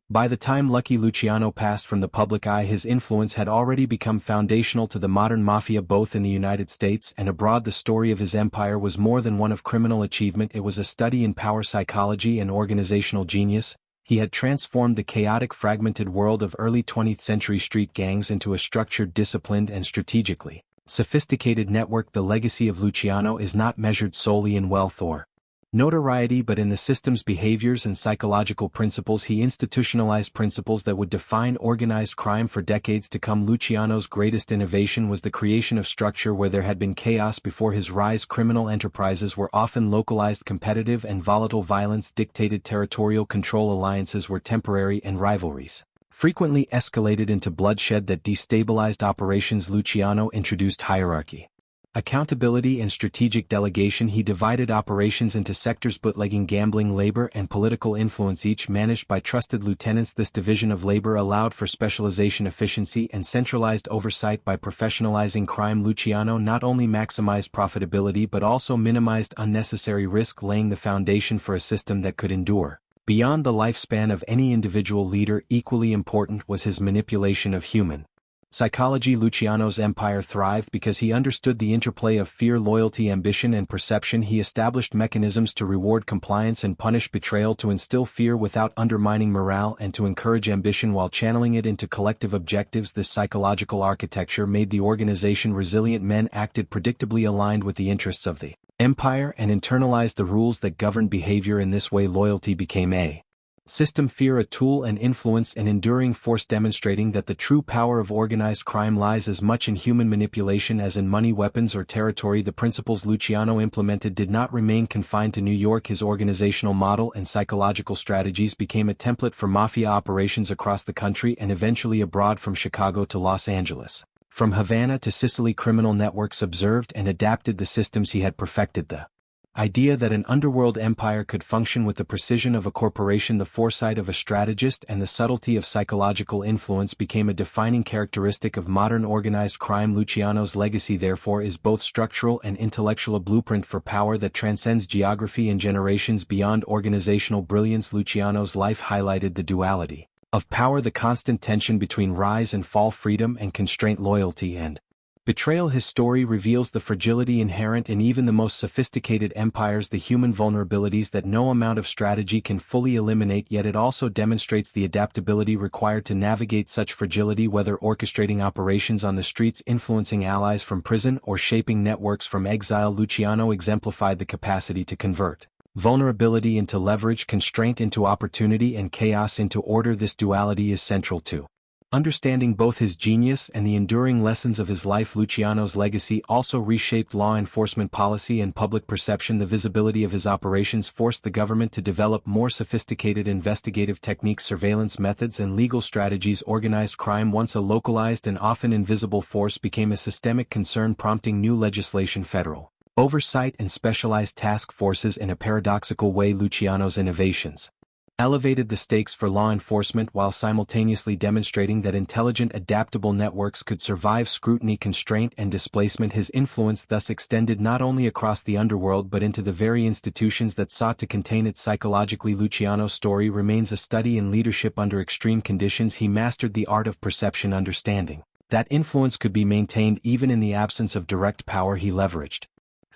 By the time Lucky Luciano passed from the public eye, his influence had already become foundational to the modern mafia, both in the United States and abroad. The story of his empire was more than one of criminal achievement, it was a study in power psychology and organizational genius. He had transformed the chaotic, fragmented world of early 20th century street gangs into a structured, disciplined, and strategically sophisticated network. The legacy of Luciano is not measured solely in wealth or notoriety but in the system's behaviors and psychological principles. He institutionalized principles that would define organized crime for decades to come. Luciano's greatest innovation was the creation of structure where there had been chaos before his rise. Criminal enterprises were often localized, competitive and volatile. Violence dictated territorial control. Alliances were temporary and rivalries frequently escalated into bloodshed that destabilized operations. Luciano introduced hierarchy, accountability and strategic delegation. He divided operations into sectors: bootlegging, gambling, labor and political influence, each managed by trusted lieutenants. This division of labor allowed for specialization, efficiency and centralized oversight. By professionalizing crime, Luciano not only maximized profitability but also minimized unnecessary risk, laying the foundation for a system that could endure beyond the lifespan of any individual leader. Equally important was his manipulation of human psychology. Luciano's empire thrived because he understood the interplay of fear, loyalty, ambition, and perception. He established mechanisms to reward compliance and punish betrayal, to instill fear without undermining morale, and to encourage ambition while channeling it into collective objectives. This psychological architecture made the organization resilient. Men acted predictably aligned with the interests of the empire and internalized the rules that governed behavior. In this way, loyalty became a system, fear a tool, and influence an enduring force, demonstrating that the true power of organized crime lies as much in human manipulation as in money, weapons, or territory. The principles Luciano implemented did not remain confined to New York. His organizational model and psychological strategies became a template for mafia operations across the country and eventually abroad. From Chicago to Los Angeles, from Havana to Sicily, criminal networks observed and adapted the systems he had perfected. The idea that an underworld empire could function with the precision of a corporation, the foresight of a strategist, and the subtlety of psychological influence became a defining characteristic of modern organized crime. Luciano's legacy, therefore, is both structural and intellectual, a blueprint for power that transcends geography and generations. Beyond organizational brilliance, Luciano's life highlighted the duality of power, the constant tension between rise and fall, freedom and constraint, loyalty and betrayal. His story reveals the fragility inherent in even the most sophisticated empires, the human vulnerabilities that no amount of strategy can fully eliminate, yet it also demonstrates the adaptability required to navigate such fragility, whether orchestrating operations on the streets, influencing allies from prison, or shaping networks from exile. Luciano exemplified the capacity to convert vulnerability into leverage, constraint into opportunity, and chaos into order. This duality is central to understanding both his genius and the enduring lessons of his life. Luciano's legacy also reshaped law enforcement policy and public perception. The visibility of his operations forced the government to develop more sophisticated investigative techniques, surveillance methods, and legal strategies. Organized crime, once a localized and often invisible force, became a systemic concern, prompting new legislation, federal oversight, and specialized task forces. In a paradoxical way, Luciano's innovations elevated the stakes for law enforcement while simultaneously demonstrating that intelligent, adaptable networks could survive scrutiny, constraint, and displacement. His influence thus extended not only across the underworld but into the very institutions that sought to contain it. Psychologically, Luciano's story remains a study in leadership under extreme conditions. He mastered the art of perception, understanding that influence could be maintained even in the absence of direct power. He leveraged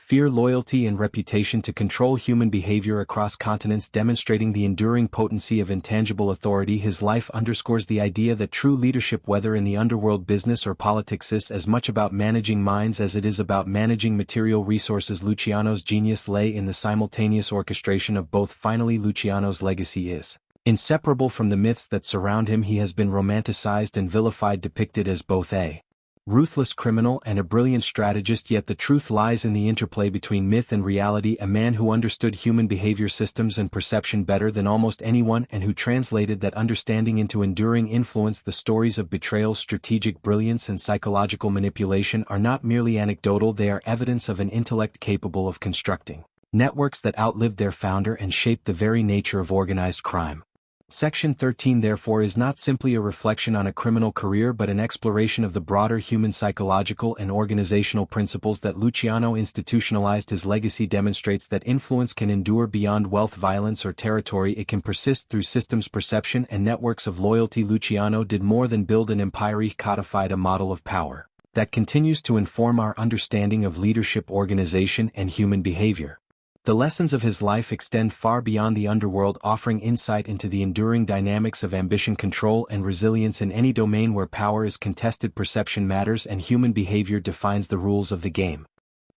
fear, loyalty, and reputation to control human behavior across continents, demonstrating the enduring potency of intangible authority. His life underscores the idea that true leadership, whether in the underworld, business, or politics, is as much about managing minds as it is about managing material resources. Luciano's genius lay in the simultaneous orchestration of both. Finally, Luciano's legacy is inseparable from the myths that surround him. He has been romanticized and vilified, depicted as both a ruthless criminal and a brilliant strategist, yet the truth lies in the interplay between myth and reality. A man who understood human behavior systems and perception better than almost anyone, and who translated that understanding into enduring influence. The stories of betrayal, strategic brilliance, and psychological manipulation are not merely anecdotal, they are evidence of an intellect capable of constructing networks that outlived their founder and shaped the very nature of organized crime. Section 13 therefore is not simply a reflection on a criminal career but an exploration of the broader human psychological and organizational principles that Luciano institutionalized. His legacy demonstrates that influence can endure beyond wealth, violence, or territory. It can persist through systems, perception, and networks of loyalty. Luciano did more than build an empire, he codified a model of power that continues to inform our understanding of leadership, organization, and human behavior. The lessons of his life extend far beyond the underworld, offering insight into the enduring dynamics of ambition, control, and resilience in any domain where power is contested, perception matters, and human behavior defines the rules of the game.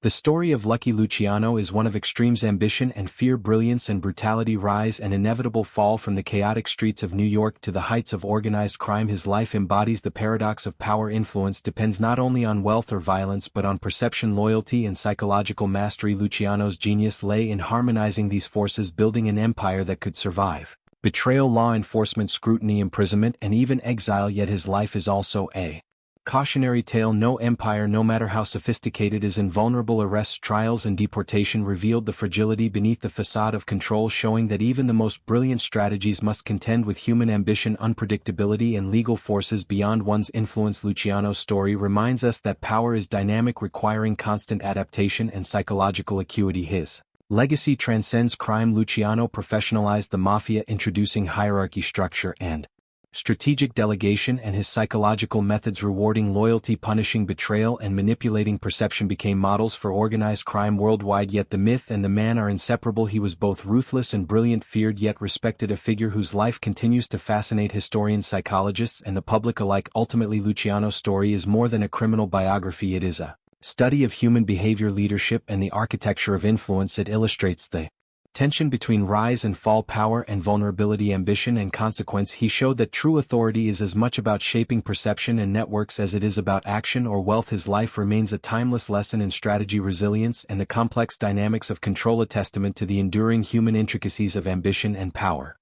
The story of Lucky Luciano is one of extremes: ambition and fear, brilliance and brutality, rise and inevitable fall. From the chaotic streets of New York to the heights of organized crime, his life embodies the paradox of power. Influence depends not only on wealth or violence but on perception, loyalty, and psychological mastery. Luciano's genius lay in harmonizing these forces, building an empire that could survive betrayal, law enforcement scrutiny, imprisonment, and even exile. Yet his life is also a cautionary tale. No empire, no matter how sophisticated, is invulnerable. Arrests, trials, and deportation revealed the fragility beneath the facade of control, showing that even the most brilliant strategies must contend with human ambition, unpredictability, and legal forces beyond one's influence. Luciano's story reminds us that power is dynamic, requiring constant adaptation and psychological acuity. His legacy transcends crime. Luciano professionalized the Mafia, introducing hierarchy, structure, and strategic delegation, and his psychological methods, rewarding loyalty, punishing betrayal, and manipulating perception, became models for organized crime worldwide. Yet the myth and the man are inseparable. He was both ruthless and brilliant, feared yet respected, a figure whose life continues to fascinate historians, psychologists, and the public alike. Ultimately, Luciano's story is more than a criminal biography. It is a study of human behavior, leadership, and the architecture of influence. It illustrates the tension between rise and fall, power and vulnerability, ambition and consequence. He showed that true authority is as much about shaping perception and networks as it is about action or wealth. His life remains a timeless lesson in strategy, resilience, and the complex dynamics of control, a testament to the enduring human intricacies of ambition and power.